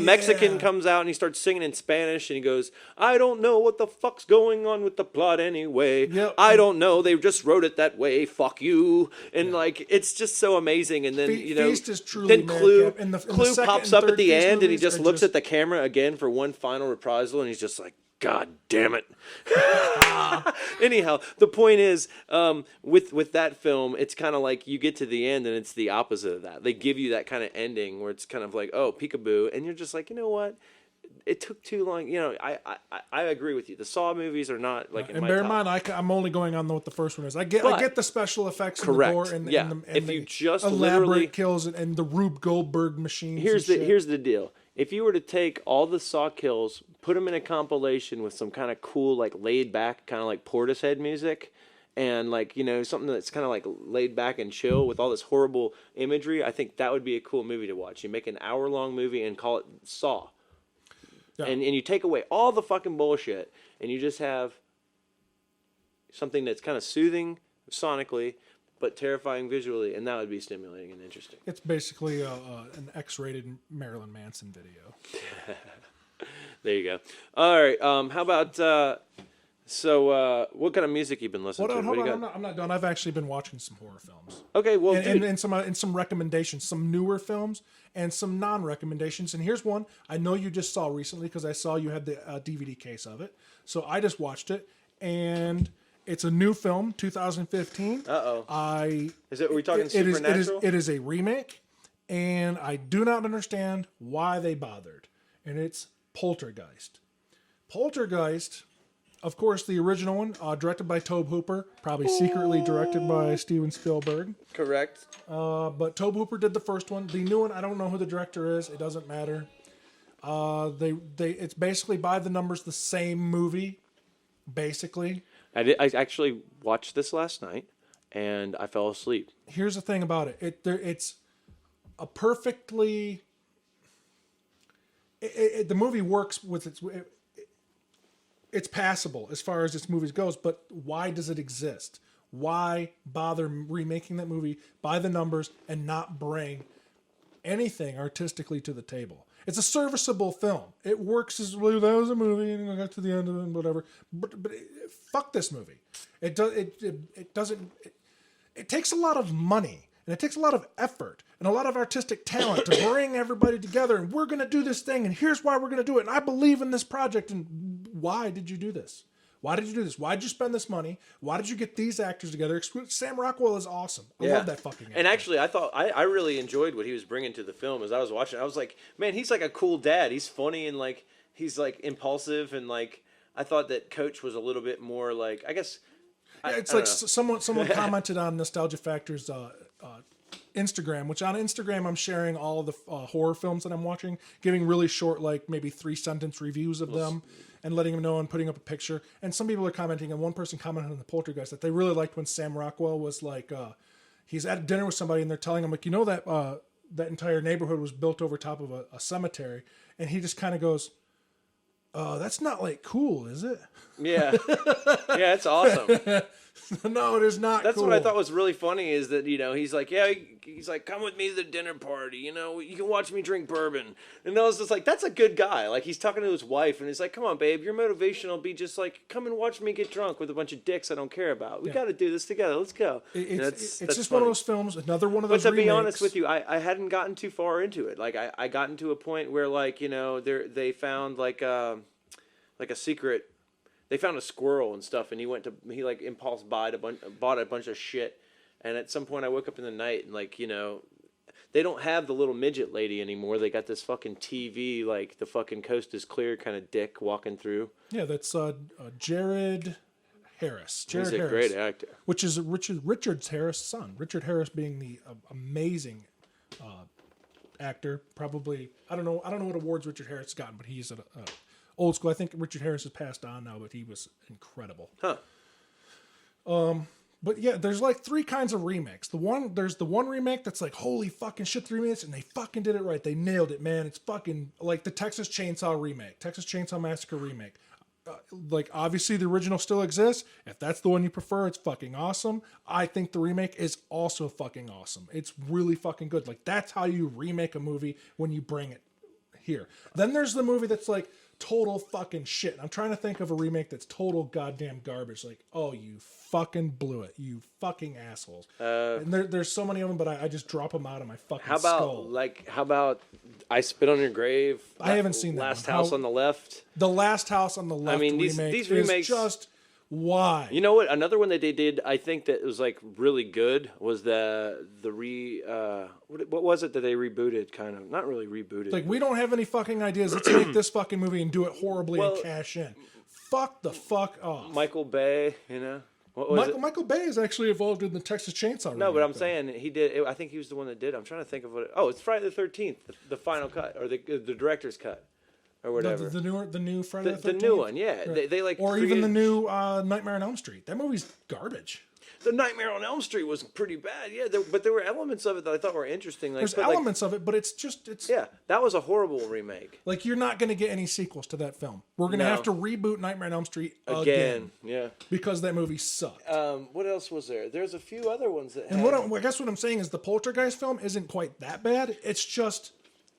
Mexican comes out and he starts singing in Spanish and he goes, "I don't know what the fuck's going on with the plot anyway. Yep. I don't know. They just wrote it that way. Fuck you." And like, it's just so amazing. And then Feast is truly then Clue madcap. In the Clue second pops and up at third the Feast end and he movies just are looks at the camera again for one final reprisal and he's just like, God damn it. Anyhow, the point is, with that film, it's kind of like you get to the end and it's the opposite of that. They give you that kind of ending where it's kind of like, oh, peekaboo, and you're just like, you know what? It took too long. You know, I agree with you. The Saw movies are not like in and my bear top. in mind, I'm only going on what the first one is. I get the special effects and the Correct. gore and, Yeah. and the, and If the you just elaborate literally- kills and the Rube Goldberg machines. Here's and the shit. here's the deal. If you were to take all the Saw kills, put them in a compilation with some kind of cool, like laid back, kind of like Portishead music, and like, you know, something that's kind of like laid back and chill with all this horrible imagery, I think that would be a cool movie to watch. You make an hour-long movie and call it Saw. Yeah. And you take away all the fucking bullshit, and you just have something that's kind of soothing sonically, but terrifying visually, and that would be stimulating and interesting. It's basically an X-rated Marilyn Manson video. There you go. All right. How about what kind of music you been listening Hold on, to? hold What do on. you got? I'm not done. I've actually been watching some horror films. Okay. Well, dude, and some recommendations, some newer films and some non-recommendations. And here's one I know you just saw recently because I saw you had the DVD case of it. So I just watched it, and it's a new film, 2015. Uh-oh. Are we talking It is Supernatural? it is a remake, and I do not understand why they bothered. And it's Poltergeist. Poltergeist, of course, the original one, directed by Tobe Hooper, probably secretly directed by Steven Spielberg. Correct. But Tobe Hooper did the first one. The new one, I don't know who the director is. It doesn't matter. It's basically by the numbers the same movie, basically. I actually watched this last night, and I fell asleep. Here's the thing about it. It's a perfectly. The movie works with it's passable as far as its movies goes, but why does it exist? Why bother remaking that movie by the numbers and not bring anything artistically to the table? It's a serviceable film. It works as well. That was a movie, and I got to the end of it and whatever. But fuck this movie. It doesn't. It takes a lot of money and it takes a lot of effort and a lot of artistic talent to bring everybody together. And we're going to do this thing, and here's why we're going to do it. And I believe in this project. And why did you do this? Why did you do this? Why did you spend this money? Why did you get these actors together? Sam Rockwell is awesome. I love that fucking actor. And actually, I thought I really enjoyed what he was bringing to the film as I was watching. I was like, man, he's like a cool dad. He's funny and like he's like impulsive and like I thought that Coach was a little bit more like I guess. It's I like don't know. someone commented on Nostalgia Factor's Instagram, which on Instagram I'm sharing all of the horror films that I'm watching, giving really short, like maybe 3-sentence reviews of them, and letting them know and putting up a picture. And some people are commenting, and one person commented on the Poltergeist that they really liked when Sam Rockwell was like, he's at dinner with somebody and they're telling him like, you know that that entire neighborhood was built over top of a cemetery, and he just kind of goes, that's not like cool, is it? Yeah, yeah, it's awesome. No, it is not. That's cool. what I thought was really funny is that, you know, he's like, yeah, he's like, come with me to the dinner party, you know, you can watch me drink bourbon. And I was just like, that's a good guy. Like, he's talking to his wife, and he's like, come on, babe, your motivation will be just like, come and watch me get drunk with a bunch of dicks I don't care about. We got to do this together. Let's go. It's just funny. one of those films, another one of those But to be remakes. honest with you, I hadn't gotten too far into it. Like, I gotten to a point where, like, you know, they found, like a secret. They found a squirrel and stuff, and he like impulse bought a bunch of shit. And at some point, I woke up in the night and, like, you know, they don't have the little midget lady anymore. They got this fucking TV, like the fucking coast is clear kind of dick walking through. Yeah, that's Jared Harris. He's a great actor. Which is Richard Harris' son. Richard Harris being the amazing actor. Probably, I don't know what awards Richard Harris has gotten, but he's an old school. I think Richard Harris has passed on now, but he was incredible. Huh. But yeah, there's like 3 kinds of remakes. There's the one remake that's like, holy fucking shit, 3 minutes, and they fucking did it right. They nailed it, man. It's fucking like the Texas Chainsaw remake, Texas Chainsaw Massacre remake. Like, obviously the original still exists. If that's the one you prefer, it's fucking awesome. I think the remake is also fucking awesome. It's really fucking good. Like, that's how you remake a movie when you bring it here. Then there's the movie that's like total fucking shit. I'm trying to think of a remake that's total goddamn garbage. Like, oh, you fucking blew it, you fucking assholes. And there's so many of them, but I just drop them out of my fucking skull. How about I Spit on Your Grave? I haven't seen that Last one. House on the Left. The Last House on the Left. I mean, these remakes is just why. You know what? Another one that they did, I think that was like really good was what was it that they rebooted? Kind of not really rebooted. Like, we don't have any fucking ideas. Let's make this fucking movie and do it horribly Well, and cash in. Fuck the fuck off. Michael Bay, you know. What was it? Michael Bay is actually involved in the Texas Chainsaw. No, but remake, I'm though. saying he did. I think he was the one that did. I'm trying to think of what. It's Friday the 13th, the final cut or the director's cut, or whatever. The new Friday the 13th? The new one, yeah. Right. They like or created, even the new Nightmare on Elm Street. That movie's garbage. The Nightmare on Elm Street was pretty bad. Yeah, but there were elements of it that I thought were interesting. Like, There's elements of it, but it's yeah, that was a horrible remake. like, you're not going to get any sequels to that film. We're going to have to reboot Nightmare on Elm Street again. Yeah. Because that movie sucked. What else was there? There's a few other ones that. And I guess what I'm saying is the Poltergeist film isn't quite that bad. It's just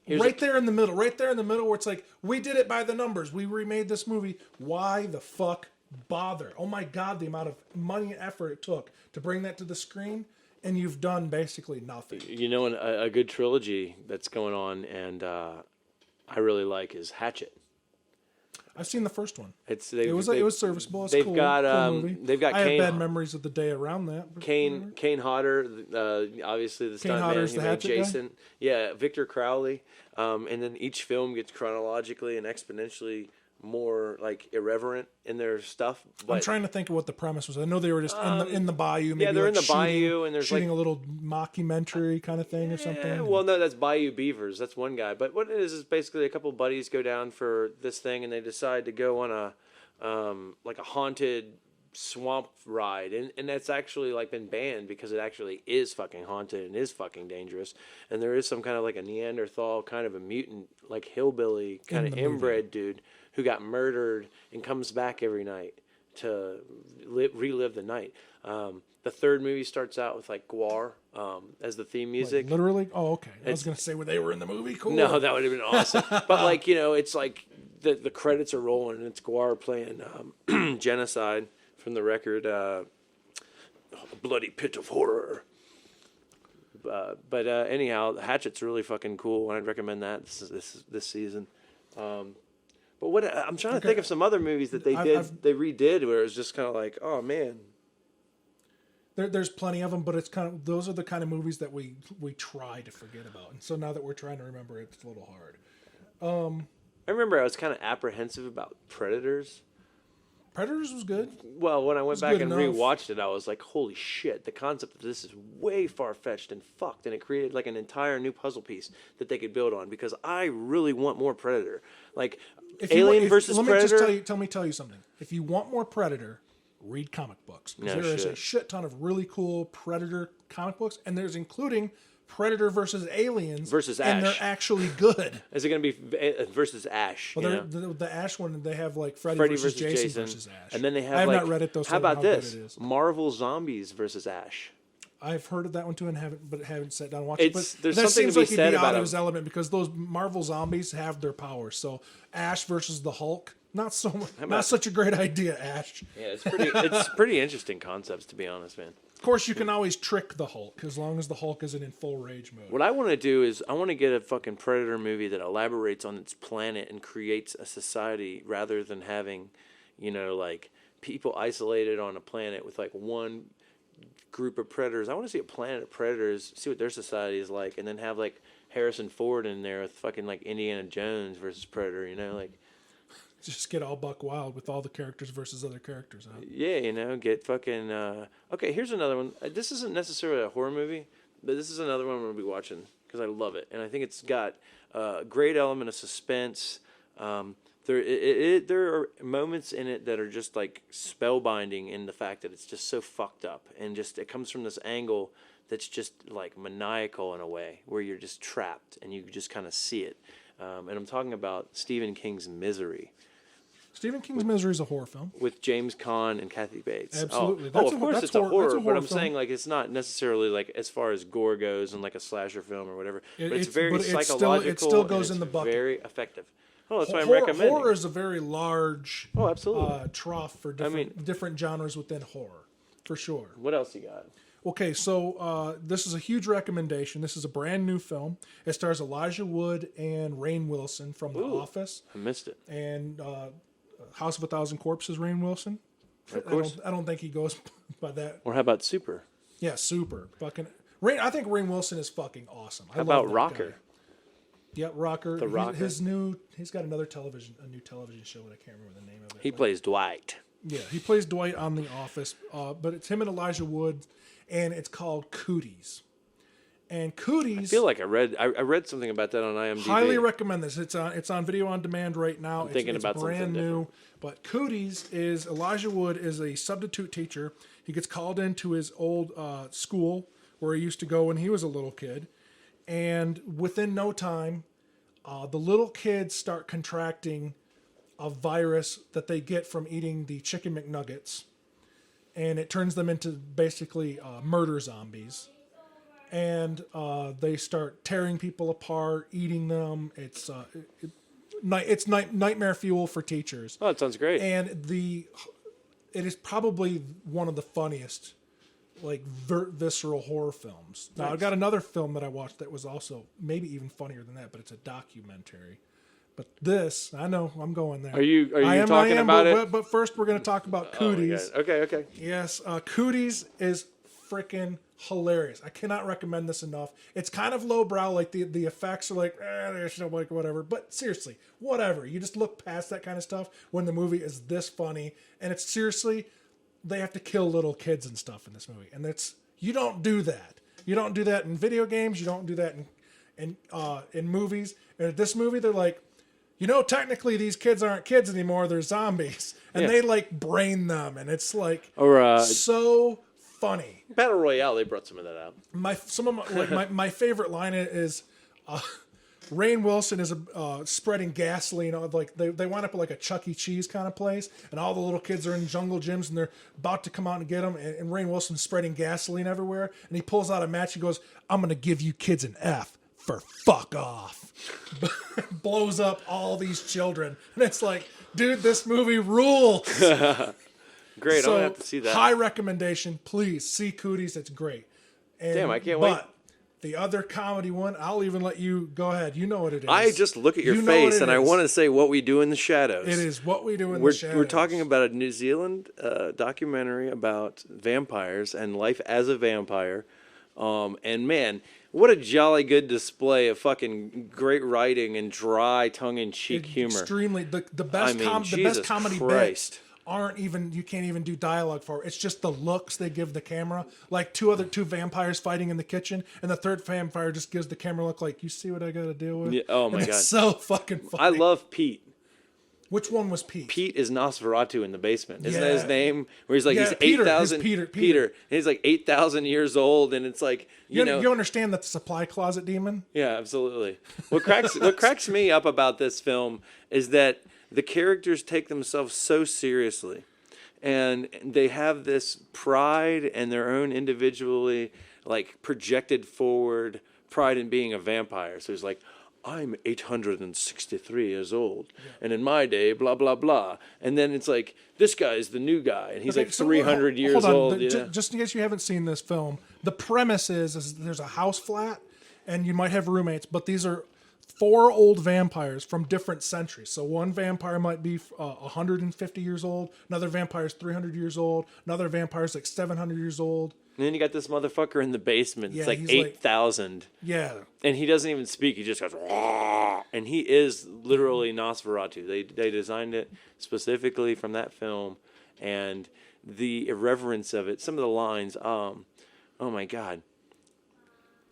there in the middle. Right there in the middle where it's like, we did it by the numbers. We remade this movie. Why the fuck bother? Oh my God, the amount of money and effort it took to bring that to the screen, and you've done basically nothing. You know, a good trilogy that's going on, and I really like is Hatchet. I've seen the first one. It was serviceable. It's they've cool. got Cool movie. they've got I Kane, have bad memories of the day around that. Kane Hodder, obviously the stuntman Hodder's who the made Hatchet guy? Jason. Yeah, Victor Crowley, and then each film gets chronologically and exponentially more like irreverent in their stuff. But I'm trying to think of what the premise was. I know they were just in the bayou. Maybe they're like in the bayou, and there's shooting like a little mockumentary kind of thing or something. Well, no, that's Bayou Beavers. That's one guy. But what it is basically a couple buddies go down for this thing, and they decide to go on a like a haunted swamp ride, and that's actually like been banned because it actually is fucking haunted and is fucking dangerous. And there is some kind of like a Neanderthal, kind of a mutant, like hillbilly kind of inbred dude who got murdered and comes back every night to relive the night. The third movie starts out with like Gwar as the theme music. Like, literally? Oh, okay. I was going to say where they were in the movie. Cool. No, that would have been awesome. But like, you know, it's like the credits are rolling and it's Gwar playing Genocide from the record Bloody Pit of Horror. But anyhow, Hatchet's really fucking cool, and I'd recommend that this season. But what I'm trying to think of some other movies that they redid where it was just kind of like, oh man. There's plenty of them, but it's kind of those are the kind of movies that we try to forget about, and so now that we're trying to remember, it's a little hard. I remember I was kind of apprehensive about Predators. Predators was good. Well, when I went back and enough. rewatched it, I was like, holy shit, the concept of this is way far-fetched and fucked, and it created like an entire new puzzle piece that they could build on, because I really want more Predator. Like, Alien versus Predator. Let me just tell you something. If you want more Predator, read comic books. No there is shit. a shit ton of really cool Predator comic books, and there's including Predator versus Aliens Versus and Ash. they're actually good. Is it going to be versus Ash? Well, you know? the Ash one, they have like Freddy Freddy versus Jason versus Ash. And then they have I have like, not read it though. So how I don't know about how good this? it is. Marvel Zombies versus Ash. I've heard of that one too, and haven't sat down and watched it. But There's that something seems to be like said it'd be about out of them. his element because those Marvel zombies have their powers. So Ash versus the Hulk, not such a great idea. Ash. Yeah, it's pretty interesting concepts, to be honest, man. Of course, you can always trick the Hulk as long as the Hulk isn't in full rage mode. What I want to do is I want to get a fucking Predator movie that elaborates on its planet and creates a society rather than having, you know, like people isolated on a planet with like one group of predators. I want to see a planet of predators, see what their society is like, and then have like Harrison Ford in there with fucking like Indiana Jones versus Predator. You know, like Just get all buck wild with all the characters versus other characters. Huh? yeah, you know, get fucking. Okay, here's another one. This isn't necessarily a horror movie, but this is another one I'm gonna be watching because I love it, and I think it's got a great element of suspense. There are moments in it that are just like spellbinding in the fact that it's just so fucked up, and just it comes from this angle that's just like maniacal in a way, where you're just trapped and you just kind of see it. And I'm talking about Stephen King's Misery. Stephen King's Misery is a horror film. With James Caan and Kathy Bates. Absolutely. Oh, of course that's it's a horror, film. but I'm saying like it's not necessarily like as far as gore goes and like a slasher film or whatever. But it's very psychological. It still goes and in the it's bucket. very effective. Oh, that's why I'm Horror, recommending. horror is a very large absolutely. trough for different genres within horror, for sure. What else you got? Okay, so this is a huge recommendation. This is a brand new film. It stars Elijah Wood and Rainn Wilson from The Office. I missed it. And House of a Thousand Corpses, Rainn Wilson. Of course. I don't think he goes by that. Or how about Super? Yeah, super. Fucking I think Rainn Wilson is fucking awesome. How about Rocker? Guy. Yeah, Rocker. The Rocker. He's got a new television show, but I can't remember the name of it. He plays Dwight. Yeah, he plays Dwight on The Office, but it's him and Elijah Wood, and it's called Cooties. And Cooties, I feel like I read something about that on IMDb. highly recommend this. It's on video on demand right now. I'm thinking it's about brand something new. But Cooties is Elijah Wood is a substitute teacher. He gets called into his old school where he used to go when he was a little kid, and within no time, the little kids start contracting a virus that they get from eating the chicken McNuggets, and it turns them into basically murder zombies. And they start tearing people apart, eating them. It's nightmare fuel for teachers. Oh, that sounds great. And it is probably one of the funniest, like visceral horror films. Now, Nice. I've got another film that I watched that was also maybe even funnier than that, but it's a documentary. But this, I know, I'm going there. Are you talking about it? But first, we're going to talk about Cooties. Oh my God. Okay. Yes, Cooties is freaking hilarious. I cannot recommend this enough. It's kind of lowbrow, like the effects are like, like whatever. But seriously, whatever. You just look past that kind of stuff when the movie is this funny, and it's seriously, they have to kill little kids and stuff in this movie, and you don't do that. You don't do that in video games. You don't do that in movies. And this movie, they're like, technically these kids aren't kids anymore. They're zombies, and they like brain them, and it's like so funny. Battle Royale, they brought some of that out. My favorite line is Rainn Wilson is spreading gasoline. Like they wind up at like a Chuck E. Cheese kind of place, and all the little kids are in jungle gyms, and they're about to come out and get them. And Rainn Wilson's spreading gasoline everywhere, and he pulls out a match. He goes, "I'm gonna give you kids an F for fuck off." Blows up all these children, and it's like, dude, this movie rules. Great, So, I'm gonna have to see that. High recommendation. Please see Cooties. It's great. And, Damn, I can't wait. But the other comedy one, I'll even let you go ahead. You know what it is. I just look at your You know what face it and I is. want to say What We Do in the Shadows. It is What We Do in the Shadows. We're talking about a New Zealand documentary about vampires and life as a vampire. And man, what a jolly good display of fucking great writing and dry tongue-in-cheek humor. Extremely. The best the best comedy bits aren't even, you can't even do dialogue for. It's just the looks they give the camera. Like two vampires fighting in the kitchen, and the third vampire just gives the camera look like, you see what I got to deal with? Yeah, oh my and God. It's so fucking funny. I love Pete. Which one was Pete? Pete is Nosferatu in the basement. Isn't that Yeah. his name? Where he's like, Yeah, he's Peter, 8,000. his Peter. And he's like 8,000 years old. And it's like, you know. You understand that the supply closet demon? Yeah, absolutely. What cracks me up about this film is that the characters take themselves so seriously. And they have this pride and their own individually, like, projected forward pride in being a vampire. So he's like, I'm 863 years old, and in my day, blah, blah, blah. And then it's like, this guy's the new guy, and he's like 300 years hold on. old. Yeah. Just in case you haven't seen this film, the premise is there's a house flat, and you might have roommates, but these are 4 old vampires from different centuries. So one vampire might be 150 years old, another vampire is 300 years old, another vampire is like 700 years old. And then you got this motherfucker in the basement. Yeah, It's like he's 8,000. Yeah. And he doesn't even speak. He just goes, "Rah!" And he is literally Nosferatu. They designed it specifically from that film. And the irreverence of it, some of the lines, oh my God.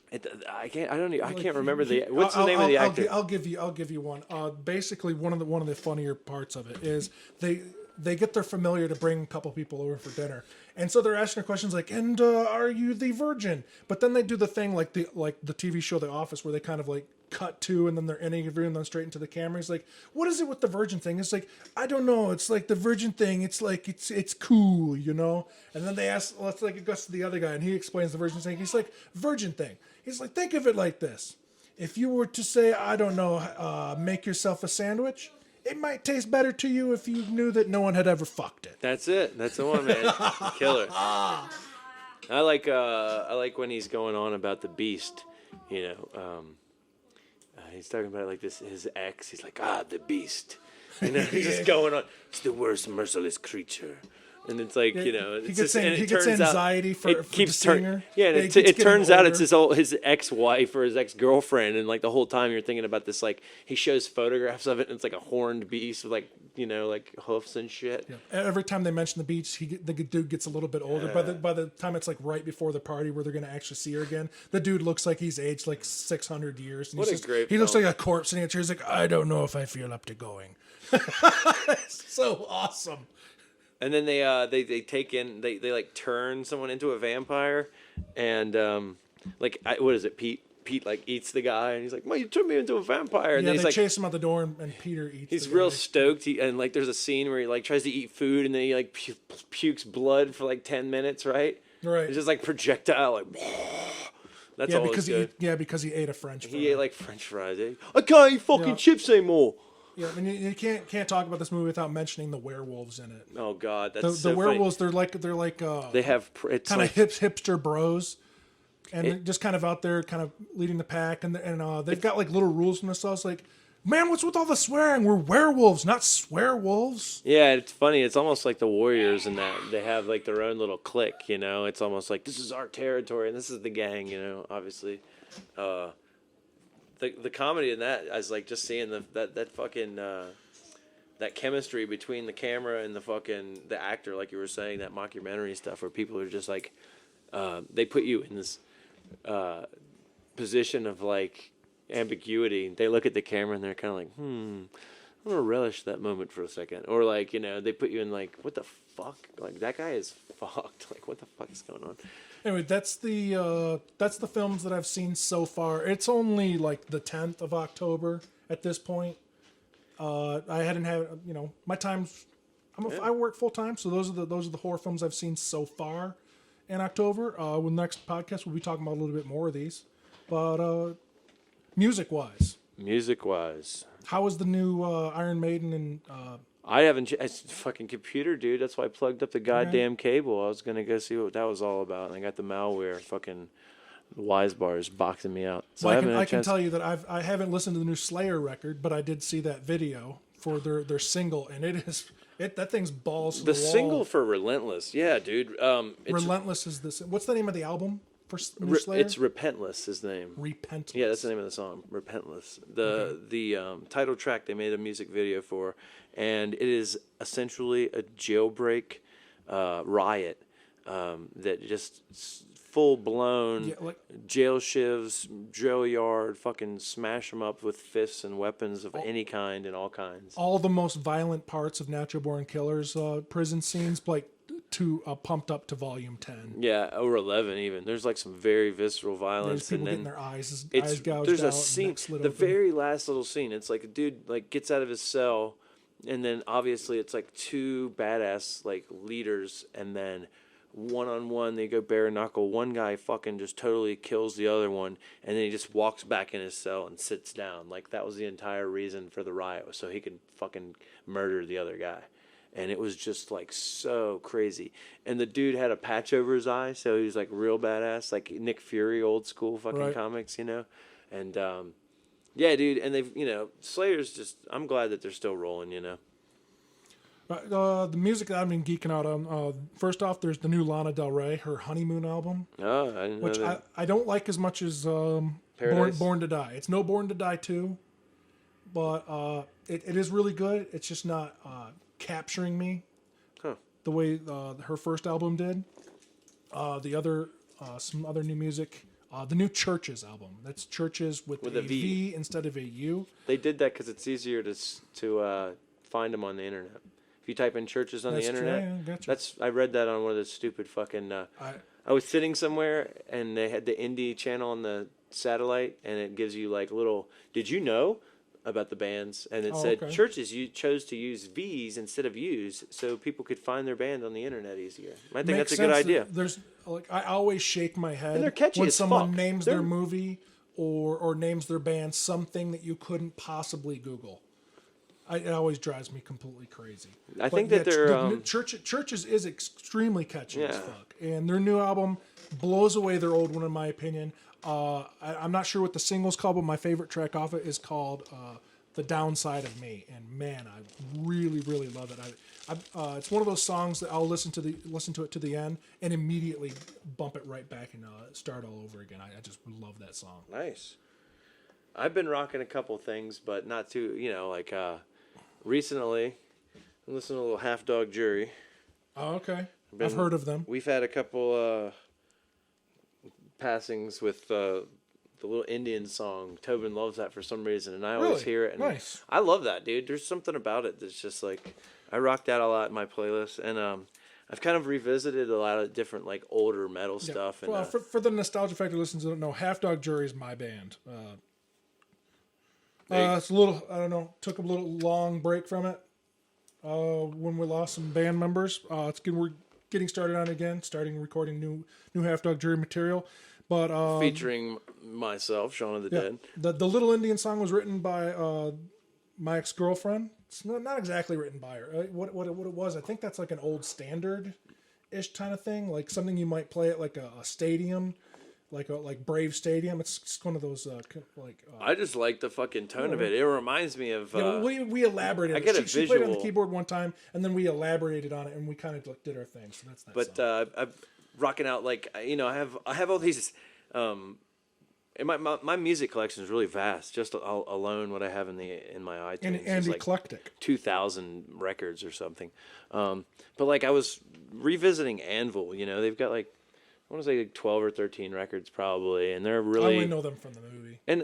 I can't remember what's the name of the actor? I'll give you one. Basically, one of the funnier parts of it is they get their familiar to bring a couple people over for dinner, and so they're asking her questions like, "And are you the virgin?" But then they do the thing like the TV show The Office, where they kind of like cut to, and then they're interviewing them straight into the camera. He's like, "What is it with the virgin thing?" It's like, "I don't know. It's like the virgin thing. It's like it's cool, you know." And then they ask, let's like it goes to the other guy, and he explains the virgin thing. He's like, "Virgin thing." He's like, think of it like this. If you were to say, I don't know, make yourself a sandwich, it might taste better to you if you knew that no one had ever fucked it. That's it. That's the one, man. Killer. I like when he's going on about the beast, you know. He's talking about like this, his ex. He's like, the beast. You know, he's just going on. It's the worst merciless creature. And it's like, you know, he gets anxiety for keeps seeing her. Yeah, and it turns out it's his ex-wife or his ex-girlfriend, and like the whole time you're thinking about this, like he shows photographs of it, and it's like a horned beast with like, you know, like hoofs and shit. Yeah. Every time they mention the beach, the dude gets a little bit older. By the time it's like right before the party where they're gonna actually see her again, the dude looks like he's aged like 600 years. And he looks like a corpse in a chair. He's like, I don't know if I feel up to going. It's so awesome. And then they like turn someone into a vampire, and what is it? Pete like eats the guy, and he's like, "Well, you turned me into a vampire." And yeah, then they chase him out the door, and Peter eats. He's real stoked. And like, there's a scene where he like tries to eat food, and then he like pukes blood for like 10 minutes, right? Right. It's just like projectile, like. That's all. Because he ate a French fry. He ate like French fries. Eh? I can't eat fucking chips anymore. Yeah, and you can't talk about this movie without mentioning the werewolves in it. Oh God, that's so the werewolves. Funny. They're like they have it's kind like, of hipster bros, and they're just kind of out there, kind of leading the pack, and they've got like little rules from themselves. Like, man, what's with all the swearing? We're werewolves, not swearwolves. Yeah, it's funny. It's almost like the Warriors in that they have like their own little clique. You know, it's almost like this is our territory and this is the gang. You know, obviously. The comedy in that is like just seeing that fucking that chemistry between the camera and the actor, like you were saying, that mockumentary stuff where people are just like they put you in this position of like ambiguity. They look at the camera and they're kind of like, I'm gonna relish that moment for a second, or like, you know, they put you in like, what the fuck, like that guy is fucked, like what the fuck is going on? Anyway, that's the films that I've seen so far. It's only like the 10th of October at this point. I hadn't had, you know, my time's. I work full time, so those are the horror films I've seen so far in October. With next podcast, we'll be talking about a little bit more of these. But music wise, how is the new Iron Maiden and? I haven't. It's fucking computer, dude. That's why I plugged up the goddamn cable. I was gonna go see what that was all about, and I got the malware. Fucking Wise bars boxing me out. So I can tell you that I haven't listened to the new Slayer record, but I did see that video for their single, and that thing's balls to the wall. The single for Relentless, yeah, dude. Relentless is this. What's the name of the album for new Slayer? It's Repentless. His name. Repentless. Yeah, that's the name of the song. Repentless. The title track they made a music video for, and it is essentially a jailbreak riot that just full blown jail shivs, drill yard, fucking smash them up with fists and weapons of any kind and all kinds. All the most violent parts of Natural Born Killers prison scenes, like pumped up to volume 10. Yeah, or 11 even. There's like some very visceral violence. There's people and then getting their eyes gouged out. There's a scene, the very last little scene. It's like a dude like gets out of his cell, and then obviously it's like two badass like leaders, and then one-on-one they go bare knuckle. One guy fucking just totally kills the other one, and then he just walks back in his cell and sits down. Like that was the entire reason for the riot, was so he could fucking murder the other guy. And it was just like so crazy. And the dude had a patch over his eye, so he was like real badass, like Nick Fury, old school fucking comics, you know. And yeah, dude. And they've, you know, Slayer's just. I'm glad that they're still rolling, you know. The music that I've been geeking out on. First off, there's the new Lana Del Rey, her Honeymoon album, Oh, I didn't know which that. I don't like as much as Paradise? Born to Die. It's no Born to Die 2, but it is really good. It's just not capturing me Huh. the way her first album did. Some other new music. The new Churches album. That's Churches with With a a V. V instead of a U. They did that because it's easier to find them on the internet. If you type in churches on That's the true, internet, yeah, gotcha. I read that on one of those stupid fucking. I was sitting somewhere and they had the indie channel on the satellite, and it gives you like little. Did you know about the bands? And it said okay. churches you chose to use V's instead of U's, so people could find their band on the internet easier. I think Makes that's a good sense. idea. There's like I always shake my head And they're catchy when as someone fuck. names They're- their movie or names their band something that you couldn't possibly Google. It always drives me completely crazy. I think that they're, Churches is extremely catchy as Yeah. fuck, and their new album blows away their old one in my opinion. I'm not sure what the single's called, but my favorite track off it is called "The Downside of Me," and man, I really, really love it. It's one of those songs that I'll listen to it to the end and immediately bump it right back and start all over again. I just love that song. Nice. I've been rocking a couple things, but not too, like recently, I'm listening to a little Half Dog Jury. Oh, okay. I've heard of them. We've had a couple passings with the little Indian song. Tobin loves that for some reason, and I always Really? hear it. And Nice. I love that, dude. There's something about it that's just like, I rock that a lot in my playlist, and I've kind of revisited a lot of different like older metal Yeah. stuff. And Well, for the nostalgia factor listeners that don't know, Half Dog Jury is my band. It's a little, I don't know, took a little long break from it when we lost some band members. We're getting started on it again, starting recording new Half Dog Jury material. But featuring myself, Shaun of the yeah, Dead. the Little Indian song was written by my ex-girlfriend. It's not exactly written by her. What it was, I think that's like an old standard-ish kind of thing, like something you might play at like a stadium, like Brave Stadium. It's just one of those I just like the fucking tone of it. It reminds me of. yeah, we elaborated. I get a she played it on the visual. keyboard one time, and then we elaborated on it, and we kind of did our thing. So that's that. But song. I'm rocking out like I have all these. And my music collection is really vast. Just alone, what I have in my iTunes and is like eclectic. 2,000 records or something. But like I was revisiting Anvil. They've got like I want to say like 12 or 13 records probably, and they're I really only know them from the movie. and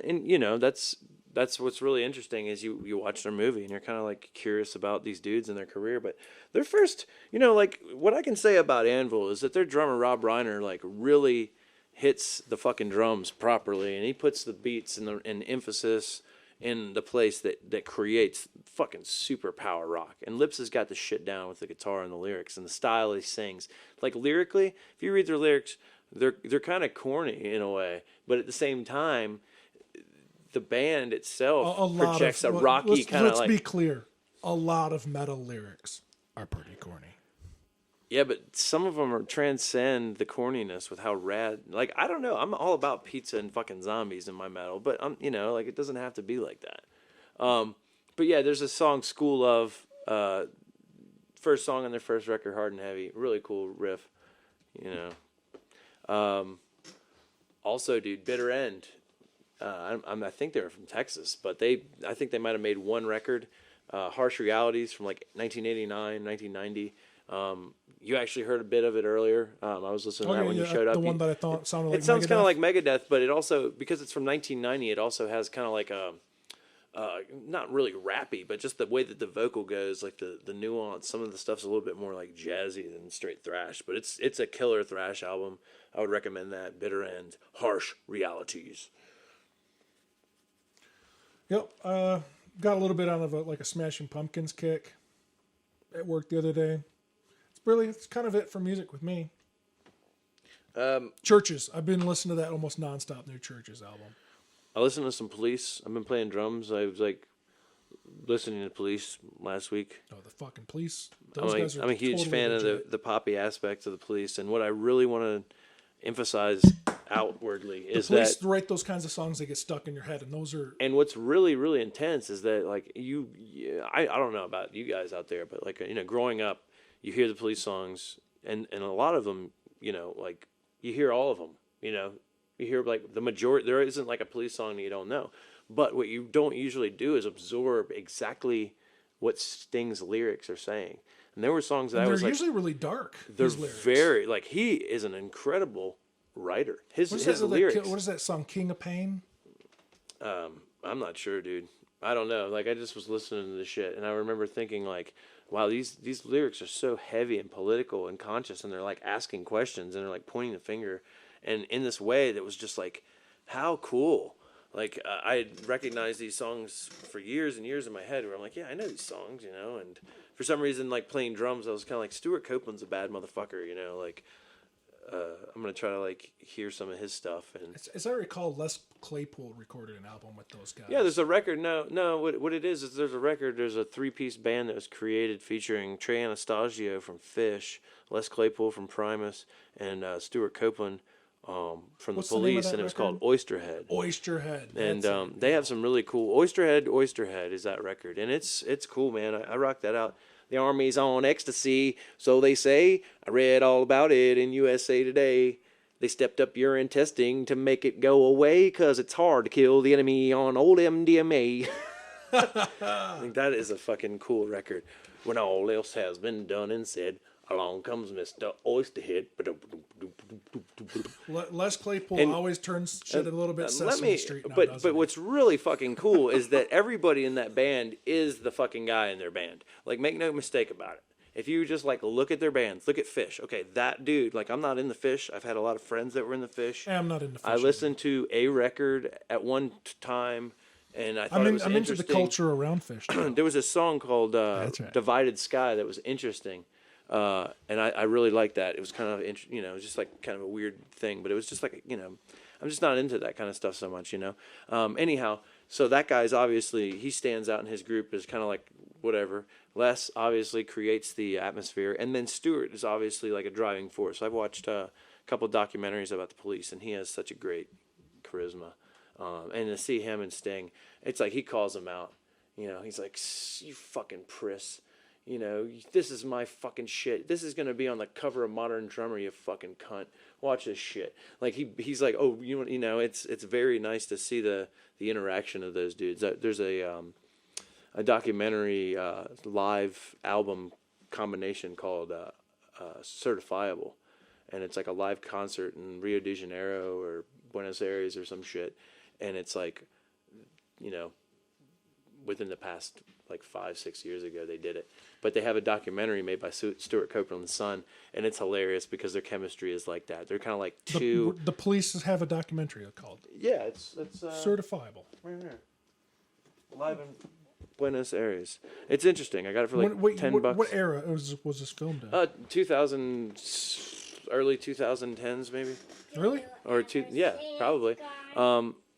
that's what's really interesting is you watch their movie and you're kind of like curious about these dudes and their career. But their first, like what I can say about Anvil is that their drummer Rob Reiner like really hits the fucking drums properly, and he puts the beats and emphasis in the place that creates fucking super power rock. And Lips has got the shit down with the guitar and the lyrics and the style he sings. Like lyrically, if you read their lyrics, they're kind of corny in a way, but at the same time, the band itself projects a rocky kind of like. Let's be clear. A lot of metal lyrics are pretty corny. Yeah, but some of them transcend the corniness with how rad. Like I don't know, I'm all about pizza and fucking zombies in my metal, but I'm like it doesn't have to be like that. But yeah, there's a song "School of," first song on their first record, Hard and Heavy, really cool riff. Also, dude, Bitter End. I think they were from Texas, but I think they might have made one record, Harsh Realities from like 1989, 1990. You actually heard a bit of it earlier. I was listening to that when you showed up. The one that I thought sounded like it sounds kind Megadeth. of like Megadeth, but it also, because it's from 1990, it also has kind of like a, not really rappy, but just the way that the vocal goes, like the nuance. Some of the stuff's a little bit more like jazzy than straight thrash, but it's a killer thrash album. I would recommend that. Bitter End, Harsh Realities. Yep. Got a little bit out of a Smashing Pumpkins kick at work the other day. It's kind of it for music with me. Churches. I've been listening to that almost nonstop. New Churches album. I listened to some Police. I've been playing drums. I was like listening to Police last week. Oh, the fucking Police. I'm a huge totally fan of legit. the poppy aspect of the Police, and what I really want to emphasize outwardly is Police that. write those kinds of songs that get stuck in your head, and those are And what's really, really intense is that, like, I don't know about you guys out there, but, like, growing up, you hear the Police songs, and a lot of them, like, you hear all of them, you hear, like, the majority. There isn't, like, a Police song that you don't know. But what you don't usually do is absorb exactly what Sting's lyrics are saying. And there were songs that I they're was like, usually really dark. they're His lyrics. very, like, he is an incredible writer. His lyrics. What is that song? King of Pain. I'm not sure, dude. I don't know. Like, I just was listening to this shit, and I remember thinking, like, wow, these lyrics are so heavy and political and conscious, and they're, like, asking questions, and they're, like, pointing the finger, and in this way that was just, like, how cool. Like, I had recognized these songs for years and years in my head, where I'm like, yeah, I know these songs, and for some reason, like, playing drums, I was kind of like, Stuart Copeland's a bad motherfucker, like, I'm going to try to, like, hear some of his stuff. And As I recall, Les Claypool recorded an album with those guys. yeah, there's a record. No, what it is there's a record. There's a 3-piece band that was created featuring Trey Anastasio from Fish, Les Claypool from Primus, and Stuart Copeland from What's the the name of Police, that and it was record? called Oysterhead. Oysterhead. And That's it. they have some really cool Oysterhead is that record, and it's cool, man. I rock that out. The Army's on ecstasy, so they say. I read all about it in USA Today. They stepped up urine testing to make it go away, 'cause it's hard to kill the enemy on old MDMA. I think that is a fucking cool record. When all else has been done and said, along comes Mr. Oysterhead. Les Claypool And- always turns shit a little bit Let Sesame me, Street now, but doesn't he? what's really fucking cool is that everybody in that band is the fucking guy in their band. Like, make no mistake about it. If you just, like, look at their bands, look at Fish. Okay, that dude, like, I'm not in the Fish. I've had a lot of friends that were in the Fish. I'm not into I Fish listened to a record at one time, and I thought anymore. it was I'm into the interesting. culture around Fish. now. There was a song called That's right. Divided Sky that was interesting. And I really liked that. It was kind of, it was just like kind of a weird thing, but it was just like, I'm just not into that kind of stuff so much, Anyhow, so that guy's obviously, he stands out in his group as kind of like whatever. Les obviously creates the atmosphere. And then Stewart is obviously like a driving force. I've watched a couple of documentaries about the Police, and he has such a great charisma. And to see him and Sting, it's like he calls him out. He's like, you fucking priss. This is my fucking shit. This is gonna be on the cover of Modern Drummer, you fucking cunt. Watch this shit. Like he's like, oh, it's very nice to see the interaction of those dudes. There's a documentary live album combination called Certifiable, and it's like a live concert in Rio de Janeiro or Buenos Aires or some shit, and it's like, within the past like 5-6 years ago they did it, but they have a documentary made by Stuart Copeland's son, and it's hilarious because their chemistry is like that. They're kind of like two. The Police have a documentary called Yeah, it's Certifiable. right here, live in Buenos Aires. It's interesting. I got it for like $10. What era was this filmed in? 2000, early 2010s maybe, Really? or probably.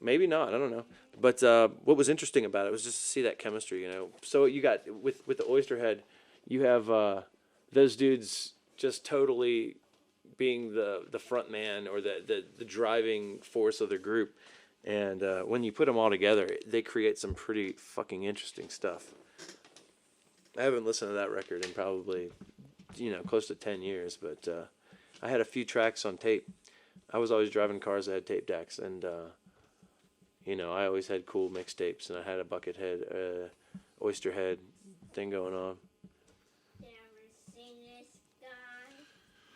Maybe not. I don't know. But what was interesting about it was just to see that chemistry, So you got with the Oysterhead, you have those dudes just totally being the front man or the driving force of the group, and when you put them all together, they create some pretty fucking interesting stuff. I haven't listened to that record in probably close to 10 years, but I had a few tracks on tape. I was always driving cars that had tape decks, and I always had cool mixtapes, and I had a Buckethead, Oysterhead thing going on.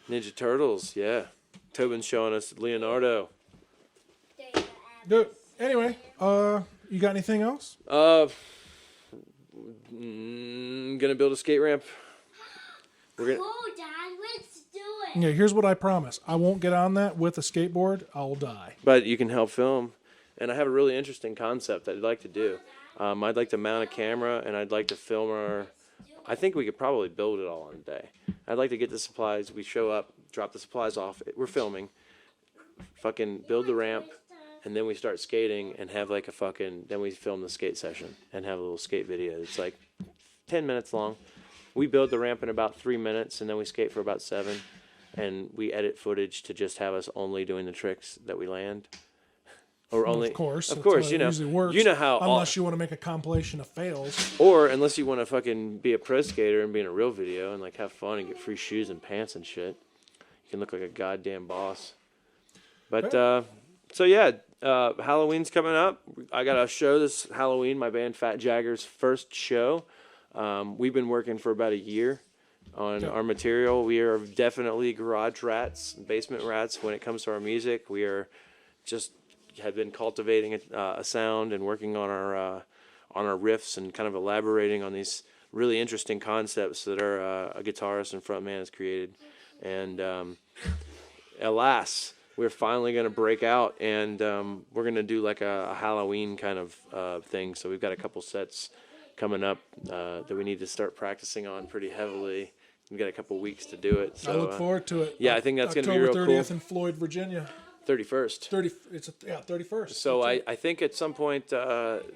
Ninja Turtles, yeah. Tobin's showing us Leonardo. Good. Anyway, you got anything else? Gonna build a skate ramp. We're gonna. Oh, Dad, let's do it. Yeah. Here's what I promise. I won't get on that with a skateboard. I'll die. But you can help film. And I have a really interesting concept that I'd like to do. I'd like to mount a camera, and I'd like to film our... I think we could probably build it all in a day. I'd like to get the supplies. We show up, drop the supplies off. We're filming. Fucking build the ramp, and then we start skating and have like a fucking... Then we film the skate session and have a little skate video. It's like 10 minutes long. We build the ramp in about 3 minutes, and then we skate for about 7. and we edit footage to just have us only doing the tricks that we land. Or Well, only, of course, of that's course, how you it know, usually works, you know how, unless you want to make a compilation of fails. or unless you want to fucking be a pro skater and be in a real video and like have fun and get free shoes and pants and shit. You can look like a goddamn boss. But so yeah, Halloween's coming up. I got a show this Halloween. My band Fat Jagger's first show. We've been working for about a year on our material. We are definitely garage rats, basement rats when it comes to our music. We are just have been cultivating a sound and working on our riffs and kind of elaborating on these really interesting concepts that a guitarist and frontman has created. And alas, we're finally going to break out, and we're going to do like a Halloween kind of thing. So we've got a couple sets coming up that we need to start practicing on pretty heavily. We've got a couple weeks to do it. So, I look forward to it. Yeah, I think that's going to be real October cool. 30th in Floyd, Virginia. 31st. 31st. So I think at some point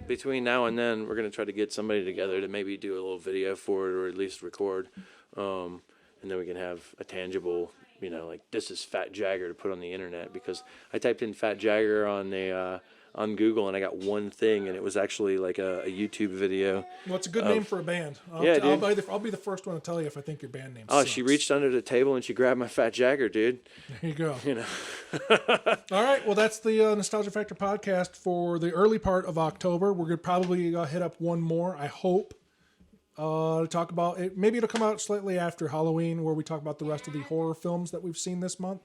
between now and then, we're going to try to get somebody together to maybe do a little video for it, or at least record. And then we can have a tangible, you know, like, this is Fat Jagger to put on the internet, because I typed in Fat Jagger on Google and I got one thing, and it was actually like a YouTube video. Well, it's a good name for a band. I'll be the first one to tell you if I think your band name sucks. She reached under the table and she grabbed my Fat Jagger, dude. There you go. You know. All right. Well, that's the Nostalgia Factor podcast for the early part of October. We're going to probably hit up one more, I hope, to talk about it. Maybe it'll come out slightly after Halloween, where we talk about the rest of the horror films that we've seen this month.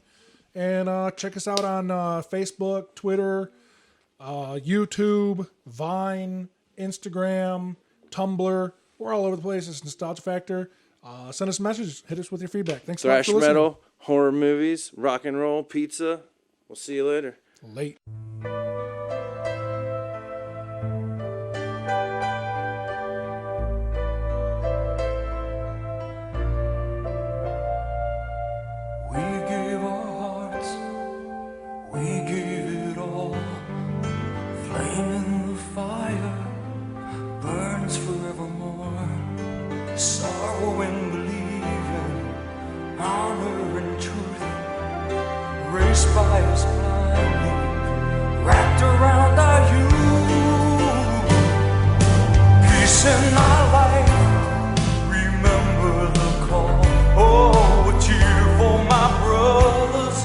And check us out on Facebook, Twitter, YouTube, Vine, Instagram, Tumblr. We're all over the place. It's Nostalgia Factor. Send us messages. Hit us with your feedback. Thanks so much Thrash for listening. metal, horror movies, rock and roll, pizza. We'll see you later. Late. We gave our hearts, we gave it all. Flame in the fire burns forevermore. Sorrow and believing, honor and truth, raced by us blindly, wrapped around our youth. Peace in our life, remember the call. Oh, a tear for my brothers,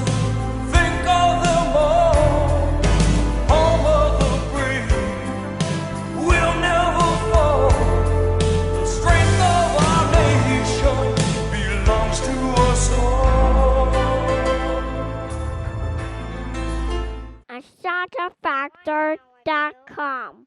think of them all. Home of the brave, we'll never fall. The strength of our nation belongs to us all. nostalgiafactor.com